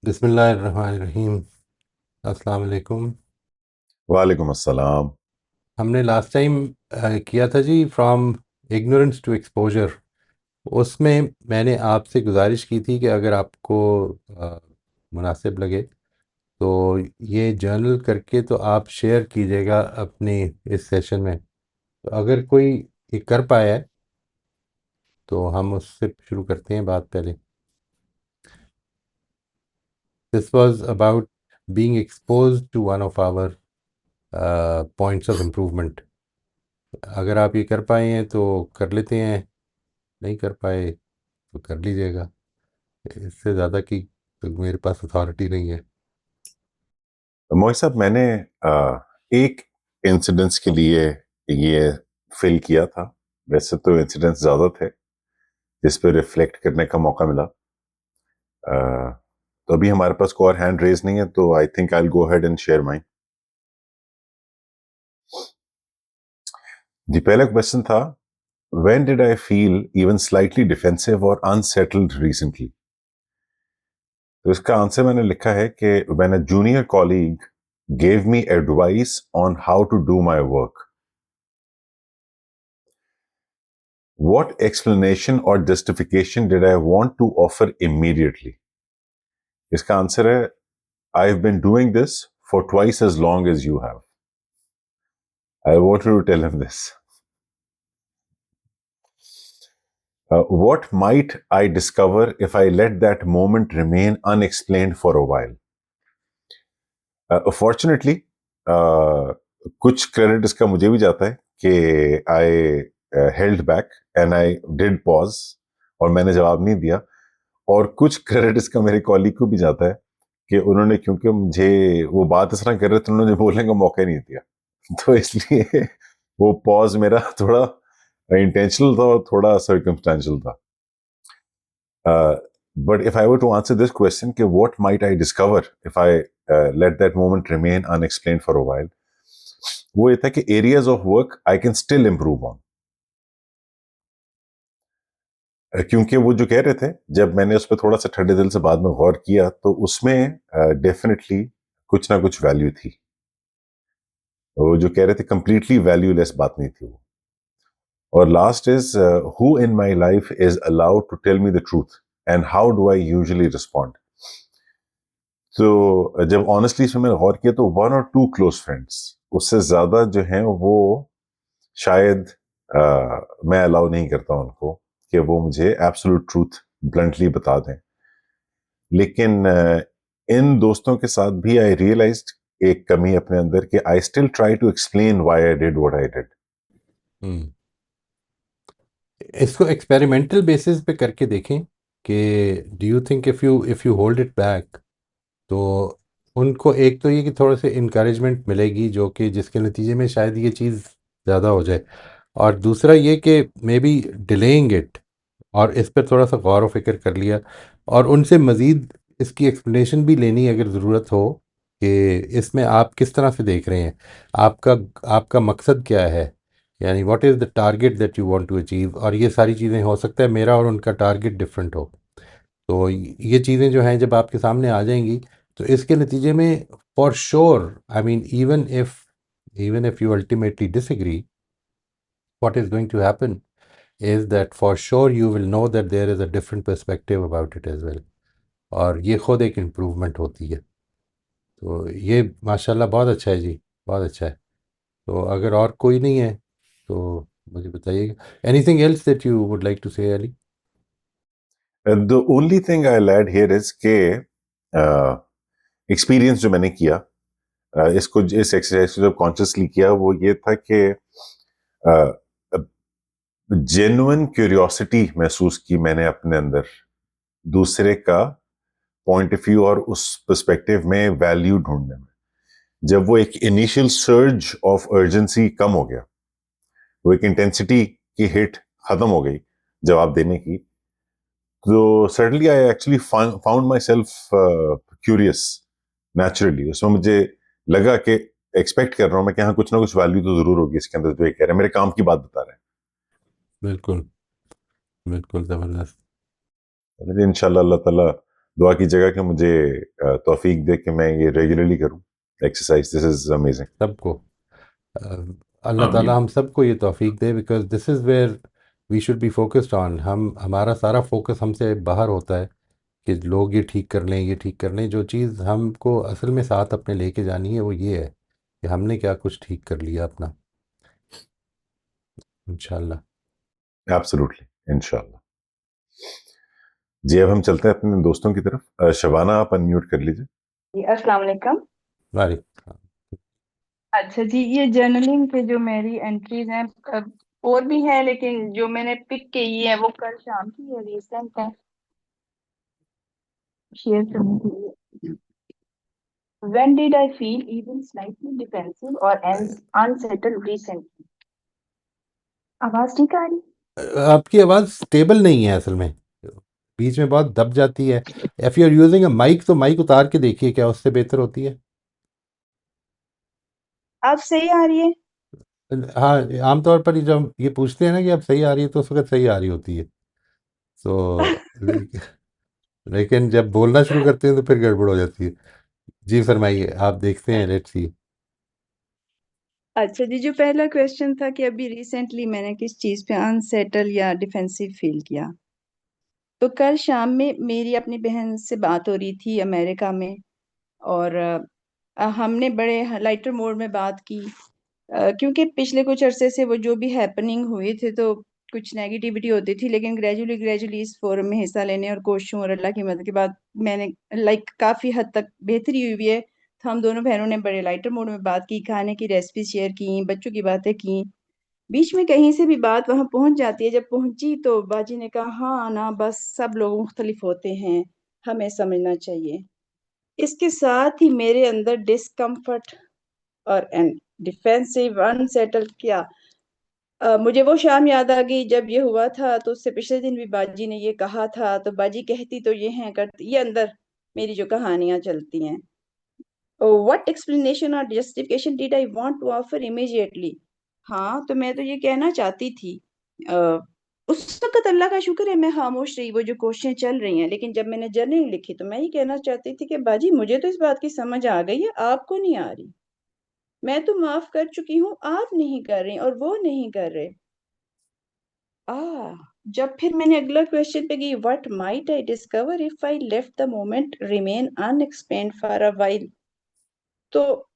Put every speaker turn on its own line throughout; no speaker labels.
बिस्मिल्लाहिर्रहमानिर्रहीम। अस्सलाम वालेकुम।
वालेकुम अस्सलाम।
हमने लास्ट टाइम किया था जी फ्रॉम इग्नोरेंस टू एक्सपोजर। उसमें मैंने आपसे गुजारिश की थी कि अगर आपको अ, मुनासिब लगे तो ये जर्नल करके तो आप शेयर कीजिएगा अपनी इस सेशन में। तो अगर कोई ये कर पाया है तो हम उससे शुरू करते हैं बात पहले। This was about being exposed to one of our points of improvement. अगर आप ये कर पाए हैं तो कर लेते हैं, नहीं कर पाए तो कर लीजिएगा। इससे ज़्यादा की तो मेरे पास अथॉरिटी नहीं है।
मोहित साहब, मैंने एक इंसिडेंस के लिए ये फिल किया था। वैसे तो इंसिडेंट्स ज्यादा थे जिस पे रिफ्लेक्ट करने का मौका मिला। तो अभी हमारे पास कोई और हैंड रेज नहीं है, तो I think I will go ahead and share mine. जी, पहला क्वेश्चन था, when did I feel even slightly defensive और अनसेटल्ड रिसेंटली? तो इसका आंसर मैंने लिखा है कि when a junior colleague gave me advice on how to do my work. What explanation or justification did I want to offer immediately? इसका answer है, I've been doing this for twice as long as you have. I wanted to tell him this. What might I discover if I let that moment remain unexplained for a while? Fortunately, कुछ credit इसका मुझे भी जाता है कि I held back and I did pause, और मैंने जवाब नहीं दिया। और कुछ क्रेडिट इसका मेरे कॉलीग को भी जाता है कि उन्होंने, क्योंकि मुझे वो बात इस तरह कर रहे थे, उन्होंने बोलने का मौका ही नहीं दिया। तो इसलिए वो पॉज मेरा थोड़ा इंटेंशनल था और थोड़ा सर्कमस्टेंशियल था। But if I were to answer this question, what might I discover if I let that moment remain unexplained for a while, वो ये था कि areas of work I can still improve on. क्योंकि वो जो कह रहे थे, जब मैंने उस पर थोड़ा सा ठंडे दिल से बाद में गौर किया, तो उसमें डेफिनेटली कुछ ना कुछ वैल्यू थी। वो जो कह रहे थे कंप्लीटली वैल्यूलेस बात नहीं थी वो। और last is, who in my life is allowed to tell me the truth and how do I usually respond? तो जब ऑनेस्टली इसमें मैंने गौर किया, तो वन और टू क्लोज फ्रेंड्स, उससे ज्यादा जो हैं वो शायद मैं अलाउ नहीं करता उनको कि वो मुझे एब्सोल्यूट ट्रूथ ब्लंटली बता दें। लेकिन इन दोस्तों के साथ भी आई रियलाइज्ड एक कमी अपने अंदर कि I still try to explain why I did what I did.
Hmm. इसको एक्सपेरिमेंटल बेसिस पे करके देखें कि do you think if you hold it back तो उनको एक तो ये कि थोड़े से इनकरेजमेंट मिलेगी जो कि जिसके नतीजे में शायद ये चीज़ ज़्यादा हो जाए। और दूसरा ये कि मे बी डिलेइंग इट और इस पर थोड़ा सा गौर व फिक्र कर लिया और उनसे मज़ीद इसकी एक्सप्लेनेशन भी लेनी अगर ज़रूरत हो कि इसमें आप किस तरह से देख रहे हैं, आपका आपका मकसद क्या है, यानी what is the target that you want to achieve. और ये सारी चीज़ें हो सकता है मेरा और उनका टारगेट डिफरेंट हो। तो ये चीज़ें जो हैं जब आपके सामने आ जाएंगी तो इसके नतीजे में for sure, I mean even if you ultimately disagree, what is going to happen is that for sure you will know that there is a different perspective about it as well। और ये खुद एक improvement होती है। तो ये माशाल्लाह बहुत अच्छा है जी, बहुत अच्छा है। तो अगर और कोई नहीं है तो मुझे बताइएगा। Anything else that you would like to say Ali?
The only thing I add here is के एक्सपीरियंस जो मैंने किया, इसको इस एक्सरसाइज को जब कॉन्शियसली किया, वो ये था कि जेन्युइन क्यूरियोसिटी महसूस की मैंने अपने अंदर दूसरे का पॉइंट ऑफ व्यू और उस पर्सपेक्टिव में वैल्यू ढूंढने में। जब वो एक इनिशियल सर्ज ऑफ अर्जेंसी कम हो गया, वो एक इंटेंसिटी की हिट खत्म हो गई जवाब देने की, तो suddenly I actually found my self curious naturally. उसमें मुझे लगा कि एक्सपेक्ट कर रहा हूं मैं कि हाँ, कुछ ना कुछ वैल्यू तो जरूर होगी इसके अंदर, जो ये कह रहे हैं मेरे काम की बात बता रहे
बिल्कुल, बिल्कुल ज़बरदस्त।
हैं। इंशाल्लाह अल्लाह ताला दुआ की जगह कि मुझे तौफीक दे कि मैं ये रेगुलरली करूं एक्सरसाइज. This is amazing.
सबको अल्लाह ताला
आमीन.
हम सबको ये तौफीक दे, because this is where we should be focused on. हमारा सारा फोकस हमसे बाहर होता है कि लोग ये ठीक कर लें, ये ठीक कर लें. जो चीज़ हमको असल में साथ अपने लेके जानी है वो ये है कि हमने क्या कुछ ठीक कर लिया अपना, इंशाल्लाह.
एब्सोल्युटली. इंशाल्लाह. जी, अब हम चलते हैं अपने दोस्तों की तरफ. शबाना, आप अनम्यूट कर लीजिए.
जी, अस्सलाम वालेकुम।
वालेकुम
अच्छा जी, ये जर्नलिंग पे जो मेरी एंट्रीज हैं, और भी है लेकिन जो मैंने पिक की है वो कल शाम की है, रिसेंट है, शेयर करने के लिए। When did I feel even slightly defensive or unsettled recently? आवाज ठीक आ रही?
आपकी आवाज़ स्टेबल नहीं है असल में, बीच में बहुत दब जाती है. If you are using a mic तो माइक उतार के देखिए, क्या उससे बेहतर होती है.
अब सही आ रही है?
हाँ, आमतौर पर जब ये पूछते हैं ना कि अब सही आ रही है तो उस वक्त सही आ रही होती है. तो लेकिन जब बोलना शुरू करते हैं तो फिर गड़बड़ हो जाती है. जी फरमाइए, आप देखते हैं, लेट्स सी.
अच्छा जी, जो पहला क्वेश्चन था कि अभी रिसेंटली मैंने किस चीज पे अनसेटल या डिफेंसिव फील किया, तो कल शाम में मेरी अपनी बहन से बात हो रही थी अमेरिका में, और हमने बड़े लाइटर मोड में बात की, क्योंकि पिछले कुछ अरसे से वो जो भी हैपनिंग हुए थे तो कुछ नेगेटिविटी होती थी, लेकिन ग्रेजुअली ग्रेजुअली इस फोरम में हिस्सा लेने और कोशिशों और अल्लाह की मदद के बाद मैंने काफी हद तक बेहतरी हुई है. तो हम दोनों बहनों ने बड़े लाइटर मोड में बात की, खाने की रेसिपी शेयर की, बच्चों की बातें की. बीच में कहीं से भी बात वहां पहुंच जाती है. जब पहुंची तो बाजी ने कहा, हाँ ना, बस सब लोग मुख्तलिफ होते हैं, हमें समझना चाहिए. इसके साथ ही मेरे अंदर डिस्कम्फर्ट और एंड डिफेंसिव अनसेटल किया. मुझे वो शाम याद आ गई जब ये हुआ था, तो उससे पिछले दिन भी बाजी ने ये कहा था, तो बाजी कहती तो ये है, करती ये, अंदर मेरी जो कहानियां चलती हैं. व्हाट एक्सप्लेनेशन और justification did I want to offer immediately. हाँ, तो मैं तो ये कहना चाहती थी. अ, उस वक्त अल्लाह का शुक्र है मैं खामोश रही, वो जो कोशिशें चल रही हैं, लेकिन जब मैंने जर्नल लिखी तो मैं ये कहना चाहती थी कि बाजी मुझे तो इस बात की समझ आ गई है, आपको नहीं आ रही. मैं तो माफ कर चुकी हूँ, आप नहीं कर रही और वो नहीं कर रहे. आ जब फिर मैंने अगला क्वेश्चन पे गई, what might I discover if I left the moment remain unexplained for a while, तो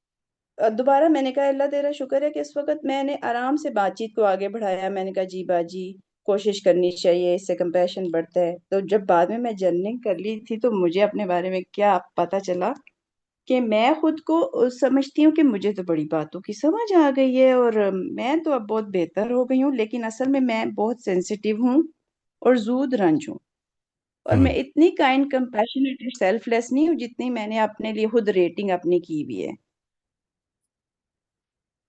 दोबारा मैंने कहा, अल्लाह तेरा शुक्र है कि इस वक्त मैंने आराम से बातचीत को आगे बढ़ाया. मैंने कहा, जी बाजी, कोशिश करनी चाहिए, इससे कंपैशन बढ़ता है. तो जब बाद में मैं जर्नलिंग कर ली थी तो मुझे अपने बारे में क्या पता चला कि मैं खुद को समझती हूँ कि मुझे तो बड़ी बातों की समझ आ गई है और मैं तो अब बहुत बेहतर हो गई हूँ, लेकिन असल में मैं बहुत सेंसिटिव हूँ और जूद रंज हूँ. और मैं
हम्म.
इतनी काइंड कंपैशनेट सेल्फलेस नहीं हूँ जितनी मैंने अपने लिए खुद रेटिंग अपनी की हुई है.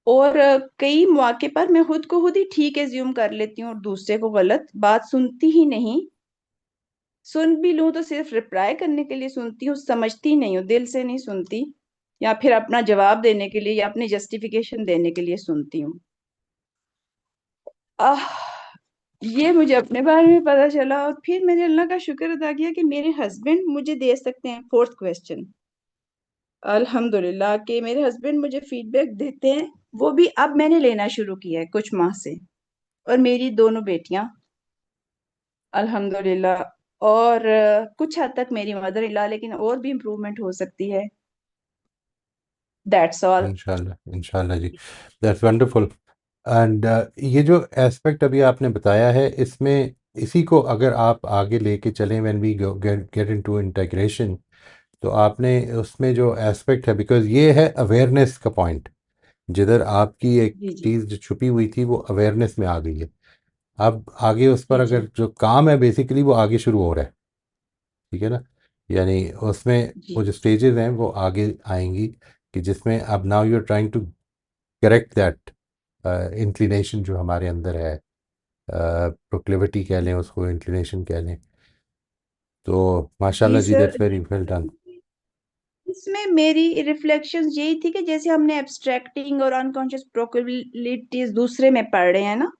और कई मौके पर मैं खुद को खुद ही ठीक एज्यूम कर लेती हूँ और दूसरे को गलत. बात सुनती ही नहीं, सुन भी लूं तो सिर्फ रिप्लाई करने के लिए सुनती हूँ, समझती नहीं हूँ, दिल से नहीं सुनती, या फिर अपना जवाब देने के लिए या अपनी जस्टिफिकेशन देने के लिए सुनती हूँ. आह ये मुझे अपने बारे में पता चला, और फिर मैंने अल्लाह का शुक्र अदा किया कि मेरे हस्बैंड मुझे दे सकते हैं. फोर्थ क्वेश्चन, अल्हम्दुलिल्लाह कि मेरे हस्बैंड मुझे फीडबैक देते हैं. वो भी अब मैंने लेना शुरू किया है कुछ माह से. और मेरी दोनों बेटियां, अल्हम्दुलिल्लाह. और कुछ हद तक मेरी मदर इन लॉ, लेकिन और भी इम्प्रूवमेंट हो सकती है. That's all.
इंशाल्लाह इंशाल्लाह जी. That's wonderful. एंड ये जो एस्पेक्ट अभी आपने बताया है, इसमें इसी को अगर आप आगे लेके चलें, when we get get into integration, तो आपने उसमें जो एस्पेक्ट है, बिकॉज ये है अवेयरनेस का पॉइंट, जिधर आपकी एक
जी जी
चीज़ जो छुपी हुई थी वो अवेयरनेस में आ गई है. अब आगे उस पर
जी
अगर
जी
जो काम है बेसिकली वो आगे शुरू हो रहा है. ठीक है ना. यानी उसमें वो
जी
जो स्टेजेस हैं वो आगे आएंगी, कि जिसमें अब now you are trying to correct that inclination जो हमारे अंदर है, प्रोक्लिविटी कह लें उसको, इंक्लिनेशन कह लें. तो
जी
माशाल्लाह जी,
sir.
That's very well done.
इसमें मेरी रिफ्लेक्शंस यही थी कि जैसे हमने एब्स्ट्रैक्टिंग और अनकॉन्शियस प्रोबेबिलिटीज दूसरे में पढ़ रहे हैं ना,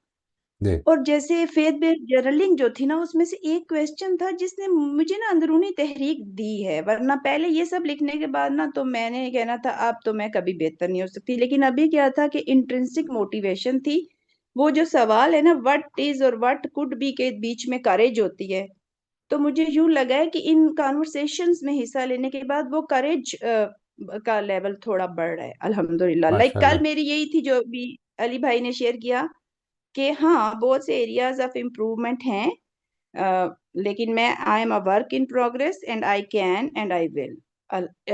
जी।
और जैसे फेथ बेस्ड जर्नलिंग जो थी ना, उसमें से एक क्वेश्चन था जिसने मुझे ना अंदरूनी तहरीक दी है, वरना पहले ये सब लिखने के बाद ना तो मैंने कहना था अब तो मैं कभी बेहतर नहीं हो सकती, लेकिन अभी क्या था कि इंट्रिंसिक मोटिवेशन थी। वो जो सवाल है ना, व्हाट इज और व्हाट कुड बी के बीच में करेज होती है। तो मुझे यूं लगा है कि इन कॉन्वर्सेशंस में हिस्सा लेने के बाद वो करेज का लेवल थोड़ा बढ़ रहा है, अल्हम्दुलिल्लाह। लाइक कल
माशाल्लाह।
मेरी यही थी जो भी अली भाई ने शेयर किया, कि हाँ बहुत से एरियाज ऑफ इम्प्रूवमेंट हैं, लेकिन मैं I am a work in progress and I can and I will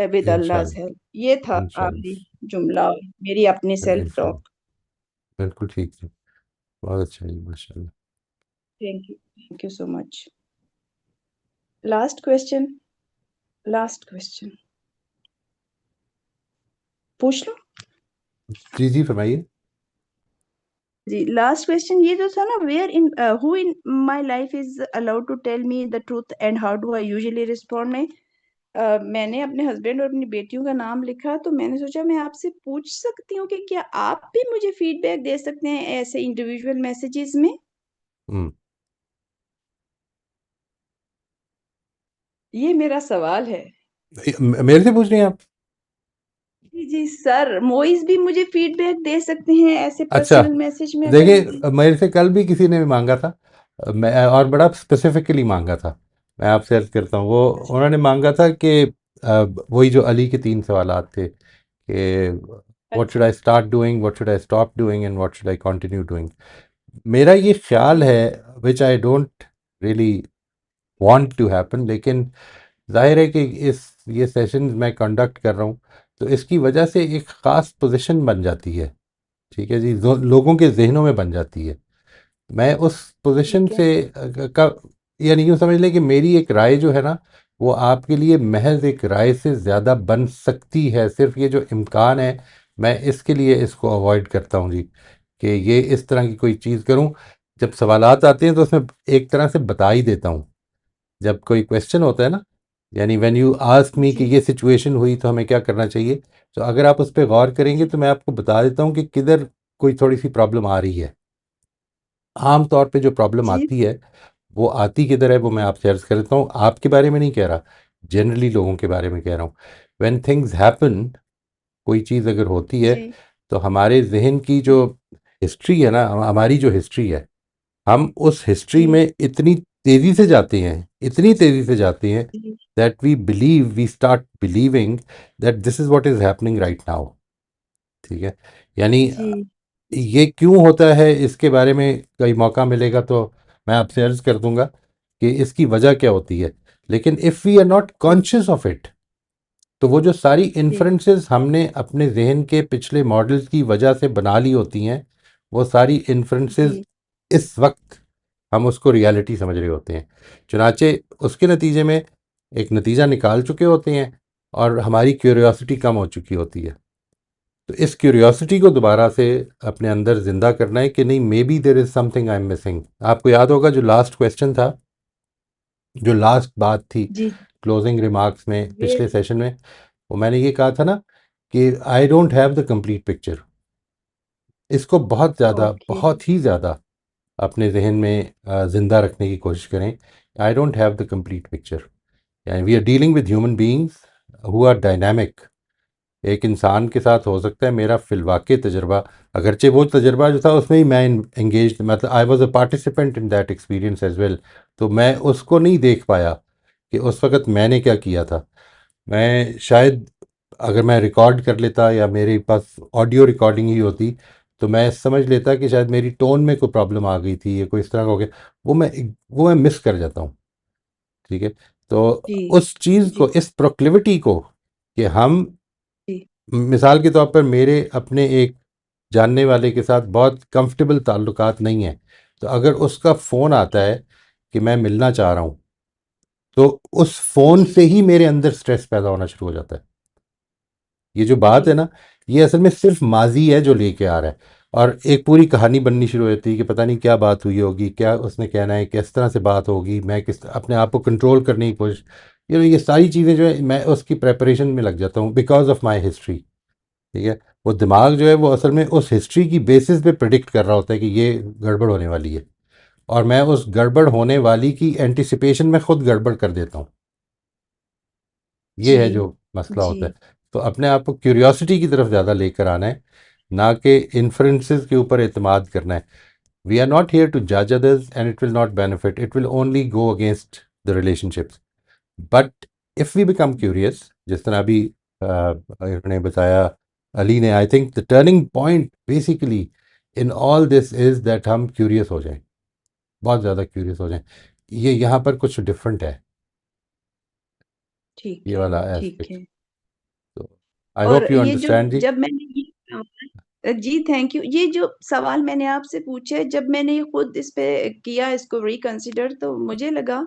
with अल्लाह's
इंशाल्लाह।
हेल्प। ये था आखिरी
इंशाल्लाह।
जुमला, मेरी अपनी सेल्फ
इंशाल्लाह।
टॉक।
बिल्कुल ठीक है। बहुत अच्छा जी, माशाल्लाह।
Thank you so much. Last question, last question पूछ लो।
जी जी, फरमाइए।
जी, लास्ट क्वेश्चन ये जो था ना, wherein who in my life is allowed to tell me the truth and how do I usually respond में, मैंने अपने हस्बैंड और अपनी बेटियों का नाम लिखा, तो मैंने सोचा मैं आपसे पूछ सकती हूँ कि क्या आप भी मुझे फीडबैक दे सकते हैं ऐसे इंडिविजुअल मैसेजेस में।
हम्म।
ये मेरा सवाल है।
मेरे से पूछ रही हैं आप?
जी जी सर, मोइज भी मुझे फीडबैक दे सकते हैं ऐसे
अच्छा।
पर्सनल मैसेज में अगर मुझे।
देखिए, मेरे से कल भी किसी ने भी मांगा था। मैं और बड़ा स्पेसिफिकली मांगा था। मैं आपसे अर्ज करता हूँ, वो
अच्छा।
उन्होंने मांगा था कि वही जो अली के 3 सवालात थे कि व्हाट शुड
अच्छा।
I start doing, what should I stop doing and what should I continue doing. मेरा ये ख्याल
जी
है, which I don't really want to happen, लेकिन जाहिर है कि इस ये सेशन मैं कंडक्ट कर रहा हूँ, तो इसकी वजह से एक ख़ास पोजीशन बन जाती है। ठीक है जी, जो लोगों के जहनों में बन जाती है। मैं उस पोजीशन
ठीक है।
से का, यानी यूँ समझ लें कि मेरी एक राय जो है ना, वो आपके लिए महज एक राय से ज़्यादा बन सकती है। सिर्फ ये जो इम्कान है, मैं इसके लिए इसको अवॉइड करता हूँ जी, कि ये इस तरह की कोई चीज़ करूँ। जब सवालात आते हैं तो उसमें एक तरह से बता ही देता हूँ। जब कोई क्वेश्चन होता है ना, यानी व्हेन यू आस्क मी कि
जी
ये सिचुएशन हुई तो हमें क्या करना चाहिए, तो अगर आप उस पर गौर करेंगे
जी
तो मैं आपको बता देता हूँ कि किधर कोई थोड़ी सी प्रॉब्लम आ रही है। आम तौर पे जो प्रॉब्लम
जी
आती है, वो आती किधर है, वो मैं
जी
आपसे अर्ज कर देता हूँ। आपके बारे में नहीं कह रहा, जनरली लोगों के बारे में कह रहा हूँ। व्हेन थिंग्स हैपन, कोई चीज़ अगर होती है,
जी
तो हमारे जहन की जो हिस्ट्री है ना, हमारी जो हिस्ट्री है, हम उस हिस्ट्री
जी
में इतनी तेज़ी से जाते हैं, इतनी तेज़ी से जाते हैं,
जी
that we start believing that this is what is happening right now. ठीक है। यानी
जी
ये क्यों होता है, इसके बारे में कई मौका मिलेगा तो मैं आपसे अर्ज कर दूंगा कि इसकी वजह क्या होती है। लेकिन इफ़ वी आर नॉट
जी
कॉन्शियस ऑफ इट, तो वो जो सारी
जी
इन्फ्रेंसेस हमने अपने जहन के पिछले मॉडल्स की वजह से बना ली होती हैं, वो सारी इन्फ्रेंसेस
जी
इस वक्त हम उसको रियलिटी समझ रहे होते हैं। चुनाचे उसके नतीजे में एक नतीजा निकाल चुके होते हैं, और हमारी क्यूरियोसिटी कम हो चुकी होती है। तो इस क्यूरियोसिटी को दोबारा से अपने अंदर जिंदा करना है कि नहीं, may be there is something I am missing. आपको याद होगा जो लास्ट क्वेश्चन था, जो लास्ट बात थी
जी
क्लोजिंग रिमार्क्स में
वे
पिछले सेशन में, वो मैंने ये कहा था ना कि आई don't have the complete picture. इसको
ओके।
बहुत ही ज़्यादा अपने जहन में ज़िंदा रखने की कोशिश करें। I don't have the complete picture. यानी we are dealing with human beings who are dynamic. एक इंसान के साथ हो सकता है मेरा फिलवाके तजर्बा, अगरचे वो तजर्बा जो था उसमें ही मैं एंगेज, मतलब I was a participant in that experience as well, तो मैं उसको नहीं देख पाया कि उस वक़्त मैंने क्या किया था। मैं शायद, अगर मैं रिकॉर्ड कर लेता या मेरे पास ऑडियो रिकॉर्डिंग ही होती, तो मैं समझ लेता कि शायद मेरी टोन में कोई प्रॉब्लम आ गई थी या कोई इस तरह का हो गया। वो मैं मिस कर जाता हूँ। ठीक है। तो
जी
उस चीज़
जी
को, इस प्रोक्लिविटी को, कि हम,
जी
मिसाल के तौर पर मेरे अपने एक जानने वाले के साथ बहुत कंफर्टेबल ताल्लुकात नहीं है, तो अगर उसका फ़ोन आता
ओके।
है कि मैं मिलना चाह रहा हूँ, तो उस फ़ोन
जी
से ही मेरे अंदर स्ट्रेस पैदा होना शुरू हो जाता है। ये जो बात
जी
है ना, ये असल में सिर्फ माजी है जो लेके आ रहा है, और एक पूरी कहानी बननी शुरू हो जाती है कि पता नहीं क्या बात हुई होगी, क्या उसने कहना है, किस तरह से बात होगी, मैं किस अपने आप को कंट्रोल करने की कोशिश, ये सारी चीज़ें जो है मैं उसकी प्रेपरेशन में लग जाता हूँ बिकॉज ऑफ माई हिस्ट्री। ठीक है। वो दिमाग जो है वो असल में उस हिस्ट्री की बेसिस पे प्रिडिक्ट कर रहा होता है कि ये गड़बड़ होने वाली है, और मैं उस गड़बड़ होने वाली की एंटिसिपेशन में खुद गड़बड़ कर देता हूँ। ये
जी
है जो मसला
जी
होता है। तो अपने आप को क्यूरियोसिटी की तरफ ज़्यादा लेकर आना है, ना कि इन्फ्रेंसेस के ऊपर एतमाद करना है। We are not here to जज others and it will not benefit, it will only go against the relationships. But if we become curious, जिस तरह अभी उन्होंने बताया, अली ने, I think the turning point basically in all this is that हम curious हो जाएं, बहुत ज़्यादा क्यूरियस हो जाएं। ये यहाँ पर कुछ डिफरेंट है, ये वाला
ठीक
एस्पेक्ट।
है।
तो आई
और
होप यू
ये जो
अंडरस्टैंड जी।
जब मैंने जी थैंक यू, ये जो सवाल मैंने आपसे पूछे, जब मैंने ये खुद इस पे किया, इसको रिकंसिडर, तो मुझे लगा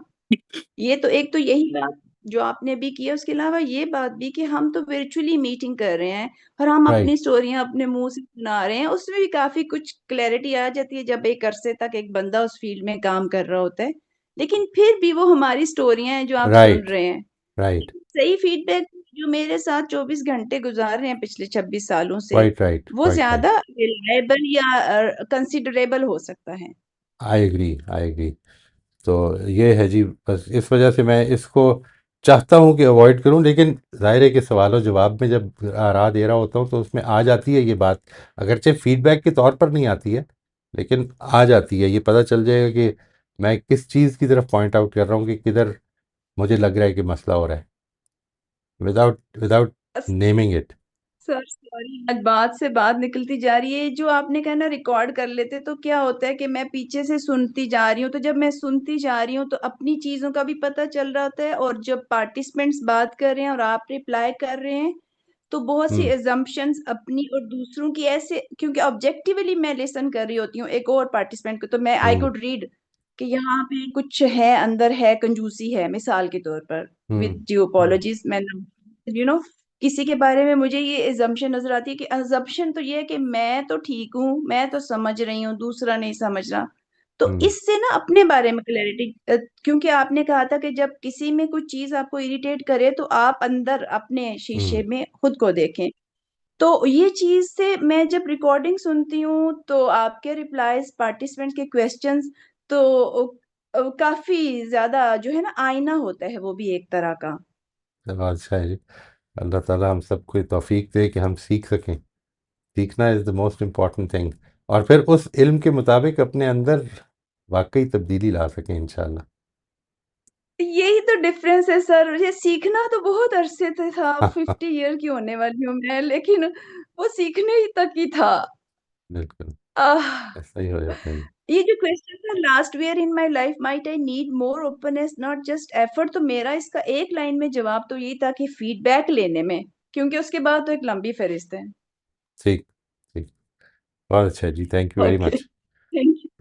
ये तो एक तो यही बात जो आपने भी किया, उसके अलावा ये बात भी कि हम तो वर्चुअली मीटिंग कर रहे हैं और हम
राइट
अपनी स्टोरियां अपने मुंह से सुना रहे हैं, उसमें भी काफी कुछ क्लैरिटी आ जाती है जब एक अरसे तक एक बंदा उस फील्ड में काम कर रहा होता है। लेकिन फिर भी वो हमारी स्टोरियां हैं जो आप सुन
राइट
रहे हैं।
राइट
सही फीडबैक जो मेरे साथ 24 घंटे गुजार रहे हैं पिछले 26 सालों से,
राइट राइट
वो
राइट राइट।
ज्यादा रिलायबल या कंसिडरेबल हो सकता है।
I agree, I agree. तो ये है जी, बस इस वजह से मैं इसको चाहता हूँ कि अवॉइड करूँ, लेकिन ज़ाहिर है कि सवालों जवाब में जब राह दे रहा होता हूँ तो उसमें आ जाती है ये बात, अगरचे फीडबैक के तौर पर नहीं आती है, लेकिन आ जाती है। ये पता चल जाएगा कि मैं किस चीज़ की तरफ पॉइंट आउट कर रहा हूँ कि किधर मुझे लग रहा है कि मसला हो रहा है, without without naming it.
Sir sorry, आज बात से बात निकलती जा रही है। जो आपने कहा ना रिकॉर्ड कर लेते, तो क्या होता है कि मैं पीछे से सुनती जा रही हूँ, तो जब मैं सुनती जा रही हूँ तो अपनी चीजों का भी पता चल रहा होता है, और जब पार्टिसिपेंट्स बात कर रहे हैं और आप रिप्लाई कर रहे हैं, तो बहुत सी
हम्म
एजम्पशंस अपनी और दूसरों की ऐसे, क्योंकि ऑब्जेक्टिवली मैं लिसन कर रही होती हूँ एक और पार्टिसिपेंट को, तो मैं आई
हम्म
कुड रीड कि यहाँ पे कुछ है, अंदर है, कंजूसी है, मिसाल के तौर पर। With
hmm
due
hmm
apologies, मैं किसी के बारे में मुझे ये एजम्पशन नजर आती है कि एजम्पशन तो ये है कि मैं तो ठीक हूँ, मैं तो समझ रही हूँ, दूसरा नहीं समझ रहा। तो
हम्म
इससे ना अपने बारे में क्लैरिटी, क्योंकि आपने कहा था कि जब किसी में कुछ चीज आपको इरिटेट करे तो आप अंदर अपने शीशे
हम्म
में खुद को देखें। तो ये चीज से मैं जब रिकॉर्डिंग सुनती हूँ तो आपके रिप्लाईज, पार्टिसिपेंट के क्वेश्चंस, तो काफी ज्यादा जो है ना आईना होता है वो भी एक तरह का।
चलो अच्छा है जी। अल्लाह ताला हम सबको ये तौफीक दे कि हम सीख सकें। सीखना is the most important thing, और फिर उस इल्म के मुताबिक अपने अंदर वाकई तब्दीली ला सकें इंशाल्लाह।
यही तो डिफरेंस है सर, ये सीखना तो बहुत अरसे से था, 50 ईयर की होने वाली हूँ मैं, लेकिन वो सीखने ही तक ही था।
बिल्कुल,
आह,
ऐसा ही हो जाता है जी।
ये जो क्वेश्चन था, last where in my life might I need more openness not just effort, तो मेरा इसका एक लाइन में जवाब तो यही था कि फीडबैक लेने में, क्योंकि उसके बाद तो एक लंबी फहरिस्त है।
ठीक, ठीक, बहुत अच्छा है जी, thank you very
okay,
much.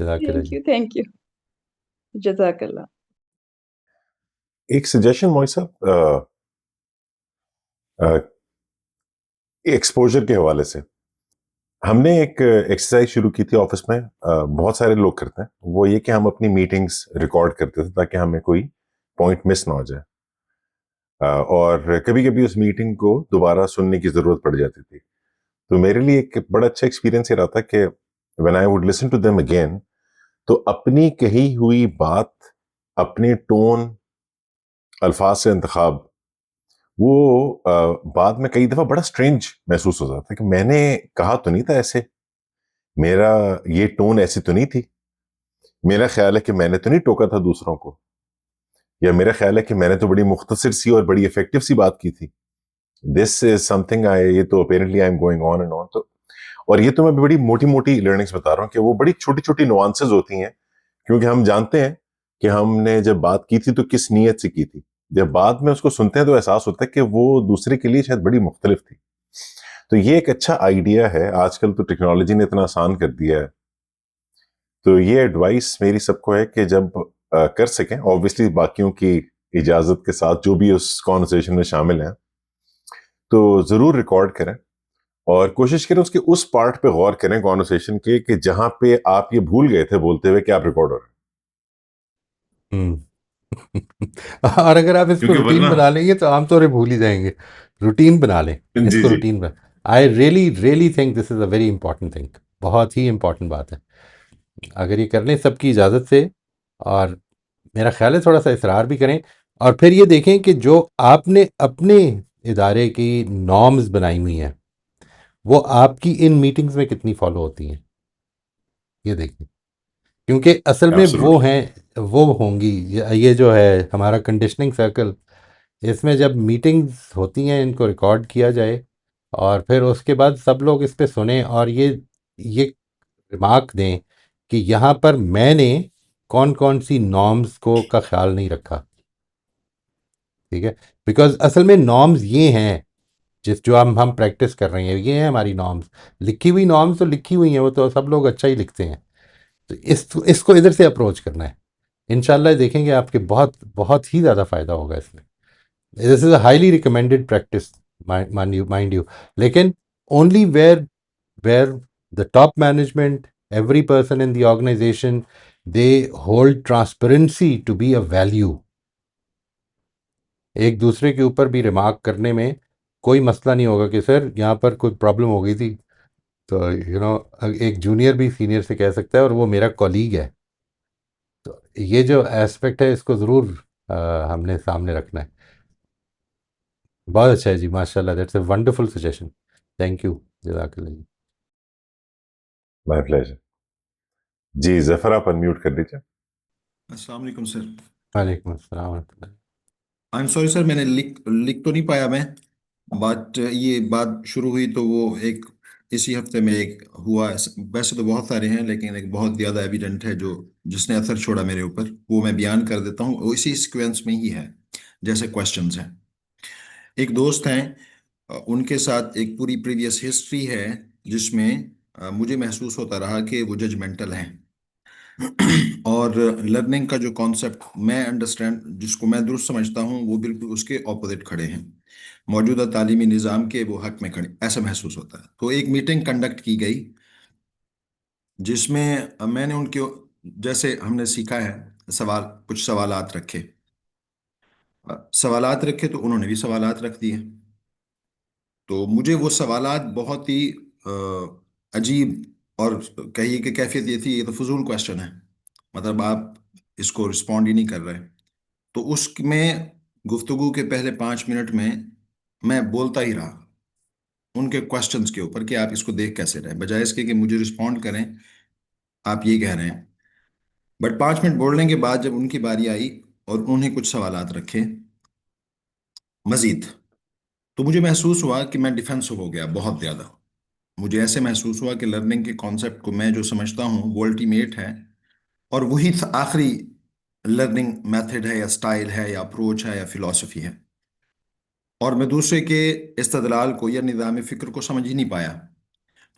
जज़ाकल्लाह
थैंक
जी।
यू, थैंक यू, जजाकल्ला।
एक सजेशन मोई साहब, एक्सपोजर के हवाले से हमने एक एक्सरसाइज शुरू की थी ऑफिस में, बहुत सारे लोग करते हैं। वो ये कि हम अपनी मीटिंग्स रिकॉर्ड करते थे ताकि हमें कोई पॉइंट मिस ना हो जाए, और कभी कभी उस मीटिंग को दोबारा सुनने की जरूरत पड़ जाती थी। तो मेरे लिए एक बड़ा अच्छा एक्सपीरियंस ये रहा था कि when I would listen to them again, तो अपनी कही हुई बात, अपने टोन, अल्फाज से इंतखाब, वो बाद में कई दफा बड़ा स्ट्रेंज महसूस होता था कि मैंने कहा तो नहीं था ऐसे, मेरा ये टोन ऐसी तो नहीं थी, मेरा ख्याल है कि मैंने तो नहीं टोका था दूसरों को, या मेरा ख्याल है कि मैंने तो बड़ी मुख्तसर सी और बड़ी इफेक्टिव सी बात की थी। दिस इज समथिंग आई, ये तो apparently I am going on and on. तो और ये तो मैं बड़ी मोटी मोटी लर्निंग्स बता रहा हूँ कि वो बड़ी छोटी छोटी नुआंसेस होती हैं, क्योंकि हम जानते हैं कि हमने जब बात की थी तो किस नीयत से की थी। जब बाद में उसको सुनते हैं तो एहसास होता है कि वो दूसरे के लिए शायद बड़ी मुख्तलिफ थी। तो ये एक अच्छा आइडिया है, आजकल तो टेक्नोलॉजी ने इतना आसान कर दिया है। तो ये एडवाइस मेरी सबको है कि जब कर सकें, ऑब्वियसली बाकियों की इजाजत के साथ, जो भी उस कॉन्वर्सेशन में शामिल हैं, तो जरूर रिकॉर्ड करें, और कोशिश करें उसके उस पार्ट पे गौर करें कॉन्वर्सेशन के कि जहां पे आप ये भूल गए थे बोलते हुए कि आप रिकॉर्ड हो रहे
हम्म और अगर आप
हैं।
इसको
क्योंकि
रूटीन
वरना
बना लेंगे तो आमतौर पे भूल ही जाएंगे। रूटीन बना लें,
जी
इसको
जी,
रूटीन बना। I really really think this is a very important thing, बहुत ही इंपॉर्टेंट बात है। अगर ये कर लें सबकी इजाज़त से, और मेरा ख्याल है थोड़ा सा इसरार भी करें, और फिर ये देखें कि जो आपने अपने इदारे की नॉर्म्स बनाई हुई हैं वो आपकी इन मीटिंग्स में कितनी फॉलो होती हैं, ये देखें। क्योंकि असल में वो
एब्सोल्युटली।
हैं, वो होंगी, ये जो है हमारा कंडीशनिंग सर्कल, इसमें जब मीटिंग्स होती हैं इनको रिकॉर्ड किया जाए, और फिर उसके बाद सब लोग इस पे सुने और ये रिमार्क दें कि यहाँ पर मैंने कौन कौन सी नॉर्म्स को का ख्याल नहीं रखा। ठीक है, बिकॉज असल में नॉर्म्स ये हैं, जिस जो हम प्रैक्टिस कर रहे हैं ये हैं हमारी नॉर्म्स। लिखी हुई नॉर्म्स तो लिखी हुई हैं, वो तो सब लोग अच्छा ही लिखते हैं। तो इसको इधर से अप्रोच करना है। इंशाल्लाह देखेंगे आपके बहुत बहुत ही ज़्यादा फ़ायदा होगा इसमें। This is a highly recommended practice, mind you, लेकिन only where the top management, every person in the organization, they hold transparency to be a value। एक दूसरे के ऊपर भी रिमार्क करने में कोई मसला नहीं होगा कि सर यहाँ पर कोई प्रॉब्लम हो गई थी, तो एक जूनियर भी सीनियर से कह सकता है और वो मेरा कॉलीग है। तो ये जो एस्पेक्ट है इसको ज़रूर हमने सामने रखना है। बहुत अच्छा है जी, माशाल्लाह, that's a wonderful suggestion. Thank you, जज़ाकल्लाह जी।
My pleasure. जी जफर, आप अनम्यूट कर दीजिए।
अस्सलाम वालेकुम सर।
वालेकुम अस्सलाम वरहमतुल्लाह।
आई एम सॉरी सर, मैंने लिख लिख तो नहीं पाया मैं, बट ये बात शुरू हुई तो वो एक इसी हफ्ते में एक हुआ। वैसे तो बहुत सारे हैं लेकिन एक बहुत ज़्यादा एविडेंट है जो जिसने असर छोड़ा मेरे ऊपर, वो मैं बयान कर देता हूँ। वो इसी सीक्वेंस में ही है जैसे क्वेश्चंस हैं। एक दोस्त हैं, उनके साथ एक पूरी प्रीवियस हिस्ट्री है जिसमें मुझे महसूस होता रहा कि वो जजमेंटल हैं। और लर्निंग का जो कॉन्सेप्ट मैं अंडरस्टैंड जिसको मैं दुरुस्त समझता हूँ वो बिल्कुल उसके ऑपोजिट खड़े हैं। मौजूदा तालीमी निज़ाम के वो हक में खड़े, ऐसा महसूस होता है। तो एक मीटिंग कंडक्ट की गई जिसमें मैंने उनके, जैसे हमने सीखा है, सवाल कुछ सवालात रखे। सवालात रखे तो उन्होंने भी सवालात रख दिए। तो मुझे वो सवालात बहुत ही अजीब, और कहिए कि कैफियत ये थी, ये तो फजूल क्वेश्चन है, मतलब आप इसको रिस्पॉन्ड ही नहीं कर रहे। तो उसमें गुफ्तगू के पहले 5 मिनट में मैं बोलता ही रहा उनके क्वेश्चंस के ऊपर कि आप इसको देख कैसे रहे, बजाय इसके कि मुझे रिस्पॉन्ड करें आप ये कह रहे हैं। बट 5 मिनट बोलने के बाद जब उनकी बारी आई और उन्हें कुछ सवालात रखे मजीद, तो मुझे महसूस हुआ कि मैं डिफेंसिव हो गया बहुत ज़्यादा। मुझे ऐसे महसूस हुआ कि लर्निंग के कॉन्सेप्ट को मैं जो समझता हूँ वो अल्टीमेट है, और वही आखिरी लर्निंग मेथड है या स्टाइल है या अप्रोच है या फिलॉसफी है, और मैं दूसरे के इस्तदलाल को या निज़ाम फ़िक्र को समझ ही नहीं पाया।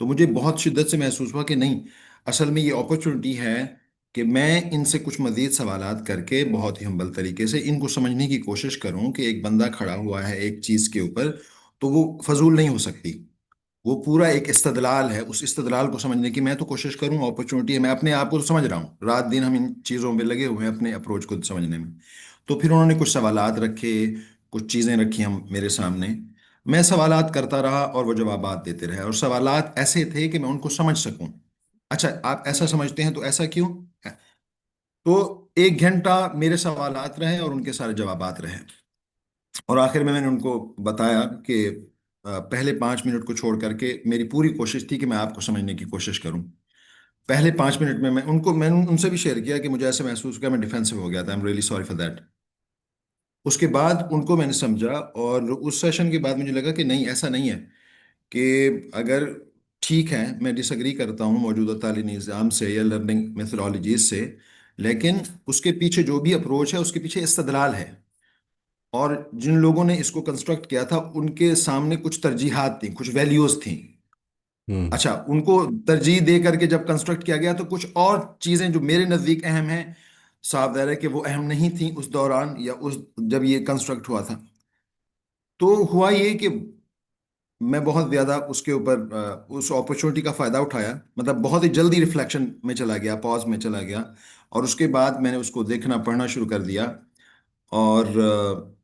तो मुझे बहुत शिद्दत से महसूस हुआ कि नहीं, असल में ये अपॉर्चुनिटी है कि मैं इनसे कुछ मज़ीद सवालात करके बहुत ही हम्बल तरीके से इनको समझने की कोशिश करूं कि एक बंदा खड़ा हुआ है एक चीज़ के ऊपर, तो वो फजूल नहीं हो सकती। वो पूरा एक इस्तदलाल है, उस इस्तदलाल को समझने की मैं तो कोशिश करूँ, अपॉर्चुनिटी है, मैं अपने आप को तो समझ रहा हूँ, रात दिन हम इन चीज़ों में लगे हुए हैं अपने अप्रोच को समझने में। तो फिर उन्होंने कुछ सवालात रखे, कुछ चीज़ें रखी हम मेरे सामने। मैं सवालात करता रहा और वो जवाबात देते रहे, और सवालात ऐसे थे कि मैं उनको समझ सकूं। अच्छा, आप ऐसा समझते हैं तो ऐसा क्यों है? तो 1 घंटा मेरे सवालात रहे और उनके सारे जवाबात रहे, और आखिर में मैंने उनको बताया कि पहले 5 मिनट को छोड़ करके मेरी पूरी कोशिश थी कि मैं आपको समझने की कोशिश करूं। पहले 5 मिनट में मैंने उनसे भी शेयर किया कि मुझे ऐसे महसूस किया, मैं डिफेंसिव हो गया था, I am really sorry for that. उसके बाद उनको मैंने समझा, और उस सेशन के बाद मुझे लगा कि नहीं, ऐसा नहीं है कि अगर, ठीक है मैं डिसएग्री करता हूँ मौजूदा तालीमी निज़ाम से या लर्निंग मेथडोलॉजीज से, लेकिन उसके पीछे जो भी अप्रोच है उसके पीछे इस्तदलाल है, और जिन लोगों ने इसको कंस्ट्रक्ट किया था उनके सामने कुछ तरजीहात थी, कुछ वैल्यूज थी।
हम्म।
अच्छा, उनको तरजीह दे करके जब कंस्ट्रक्ट किया गया तो कुछ और चीजें जो मेरे नजदीक अहम हैं, साफ ज़ाहिर है कि वो अहम नहीं थी उस दौरान या उस जब ये कंस्ट्रक्ट हुआ था। तो हुआ ये कि मैं बहुत ज्यादा उसके ऊपर उस अपॉर्चुनिटी का फायदा उठाया, मतलब बहुत ही जल्दी रिफ्लेक्शन में चला गया, पॉज में चला गया, और उसके बाद मैंने उसको देखना पढ़ना शुरू कर दिया। और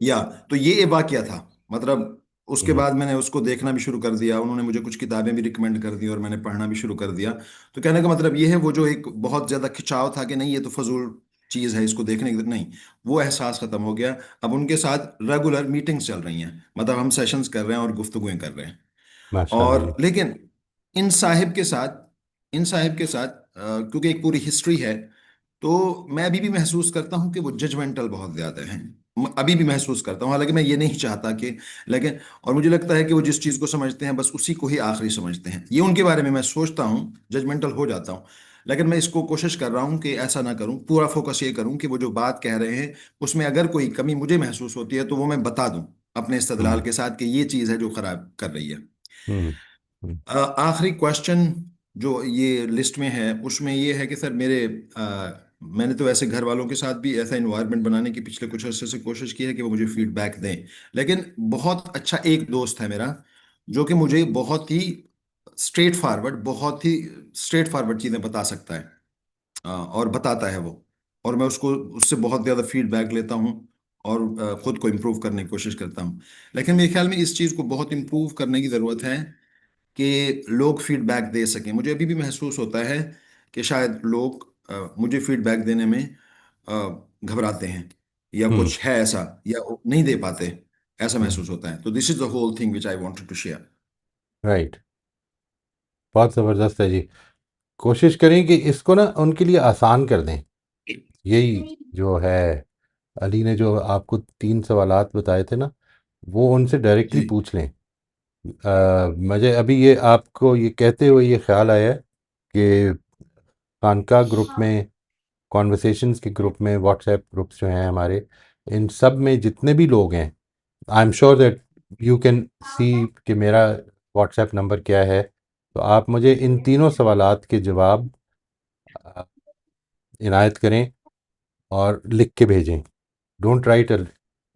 या तो ये एक वाकया था, मतलब उसके बाद मैंने उसको देखना भी शुरू कर दिया, उन्होंने मुझे कुछ किताबें भी रिकमेंड कर दी और मैंने पढ़ना भी शुरू कर दिया। तो कहने का मतलब ये है, वो जो एक बहुत ज्यादा खिंचाव था कि नहीं ये तो फजूल चीज है, इसको देखने की नहीं, वो एहसास खत्म हो गया। अब उनके साथ रेगुलर मीटिंग्स चल रही हैं, मतलब हम सेशंस कर रहे हैं और गुफ्तगुएं कर रहे हैं।
माशाल्लाह जी।
और लेकिन इन साहिब के साथ इन साहिब के साथ क्योंकि एक पूरी हिस्ट्री है, तो मैं अभी भी महसूस करता हूँ कि वो जजमेंटल बहुत ज्यादा हैं। अभी भी महसूस करता हूँ, हालांकि मैं ये नहीं चाहता कि, लेकिन और मुझे लगता है कि वो जिस चीज को समझते हैं बस उसी को ही आखिरी समझते हैं। ये उनके बारे में मैं सोचता हूँ, जजमेंटल हो जाता हूँ। लेकिन मैं इसको कोशिश कर रहा हूँ कि ऐसा ना करूँ, पूरा फोकस ये करूँ कि वो जो बात कह रहे हैं उसमें अगर कोई कमी मुझे महसूस होती है तो वो मैं बता दूं अपने इस्तदलाल
हम्म।
के साथ कि ये चीज है जो खराब कर रही है।
हम्म। हम्म।
आखिरी क्वेश्चन जो ये लिस्ट में है उसमें ये है कि सर मैंने तो ऐसे घर वालों के साथ भी ऐसा इन्वायरमेंट बनाने की पिछले कुछ अर्से से कोशिश की है कि वो मुझे फीडबैक दें। लेकिन बहुत अच्छा एक दोस्त है मेरा जो कि मुझे बहुत ही स्ट्रेट फॉरवर्ड चीज़ें बता सकता है, और बताता है वो। और मैं उसको उससे बहुत ज़्यादा फीडबैक लेता हूँ और खुद को इम्प्रूव करने की कोशिश करता हूँ। लेकिन मेरे ख्याल में इस चीज़ को बहुत इम्प्रूव करने की ज़रूरत है कि लोग फीडबैक दे सकें। मुझे अभी भी महसूस होता है कि शायद लोग मुझे फीडबैक देने में घबराते हैं, या
हम्म।
कुछ है ऐसा, या वो नहीं दे पाते, ऐसा
हम्म।
महसूस होता है। तो this is the whole thing which I wanted to share.
Right. बहुत ज़बरदस्त है जी। कोशिश करें कि इसको ना उनके लिए आसान कर दें। यही जो है, अली ने जो आपको 3 सवालात बताए थे ना, वो उनसे डायरेक्टली
जी।
पूछ लें। मुझे अभी ये आपको ये कहते हुए ये ख़्याल आया है कि खानका ग्रुप में, कॉन्वर्सेशंस के ग्रुप में, व्हाट्सएप ग्रुप्स जो हैं हमारे, इन सब में जितने भी लोग हैं, I am sure that you can see कि मेरा व्हाट्सएप नंबर क्या है। तो आप मुझे इन तीनों सवालात के जवाब अ, इनायत करें और लिख के भेजें। Don't write a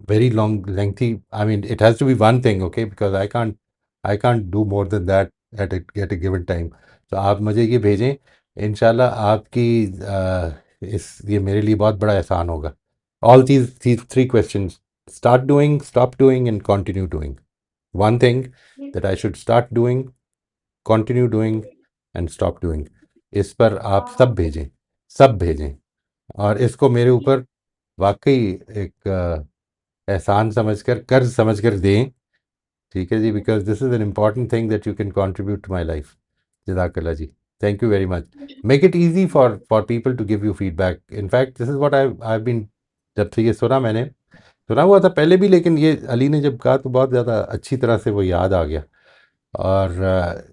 very long lengthy, I mean it has to be one thing, okay, because I can't do more than that at a given time. तो आप मुझे ये भेजें, इंशाल्लाह आपकी इस ये मेरे लिए बहुत बड़ा एहसान होगा। All these 3 questions: start doing, stop doing, and continue doing. One thing that I should start doing, continue doing, and stop doing. इस पर आप सब भेजें, सब भेजें, और इसको मेरे ऊपर वाकई एक एहसान समझकर, कर्ज समझकर दें। ठीक है जी, because this is an important thing that you can contribute to my life. जज़ाकल्लाह जी। Thank you very much. Make it easy for people to give you feedback. In fact this is what I been, जब से ये सुना, मैंने सुना हुआ था पहले भी, लेकिन ये अली ने जब कहा तो बहुत ज़्यादा अच्छी तरह से वो याद आ गया। और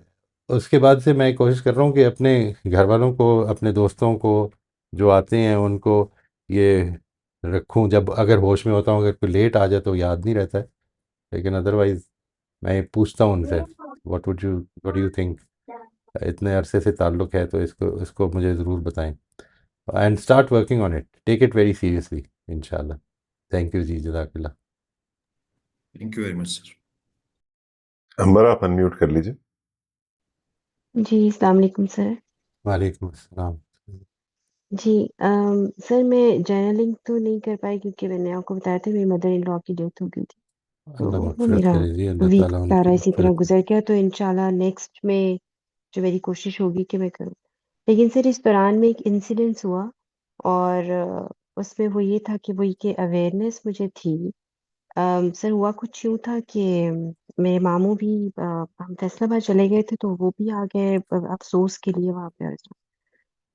उसके बाद से मैं कोशिश कर रहा हूँ कि अपने घर वालों को, अपने दोस्तों को जो आते हैं उनको ये रखूँ। जब अगर होश में होता हूँ, अगर कोई लेट आ जाए तो याद नहीं रहता है, लेकिन अदरवाइज मैं पूछता हूँ उनसे, व्हाट डू यू थिंक। इतने अरसे से ताल्लुक़ है तो इसको इसको मुझे ज़रूर बताएं, and start working on it, take it very seriously इंशाल्लाह। थैंक यू जी, जज़ाकल्लाह।
Thank you very much sir.
Amber, आप अनम्यूट कर लीजिए।
जी, अस्सलाम वालेकुम सर।
वालेकुम अस्सलाम।
जी, सर मैं जर्नलिंग तो नहीं कर पाई क्योंकि मैंने आपको बताया था मेरी मदर इन लॉ की डेथ हो गई थी। तो
अल्लाह
वो
मग़फ़िरत
मेरा
करे जी, अल्लाह
वीक
ताला
सारा
उनकी
इसी तरह
मग़फ़िरत करे।
गुजर गया, तो इंशाल्लाह नेक्स्ट में जो मेरी कोशिश होगी कि मैं करूँ। लेकिन सर इस दौरान में एक इंसिडेंस हुआ, और उसमें वो ये था कि वही कि अवेयरनेस मुझे थी। सर हुआ कुछ यूँ था कि मेरे मामू भी, हम फैसलाबाद चले गए थे तो वो भी आ गए अफ़सोस के लिए वहाँ पे।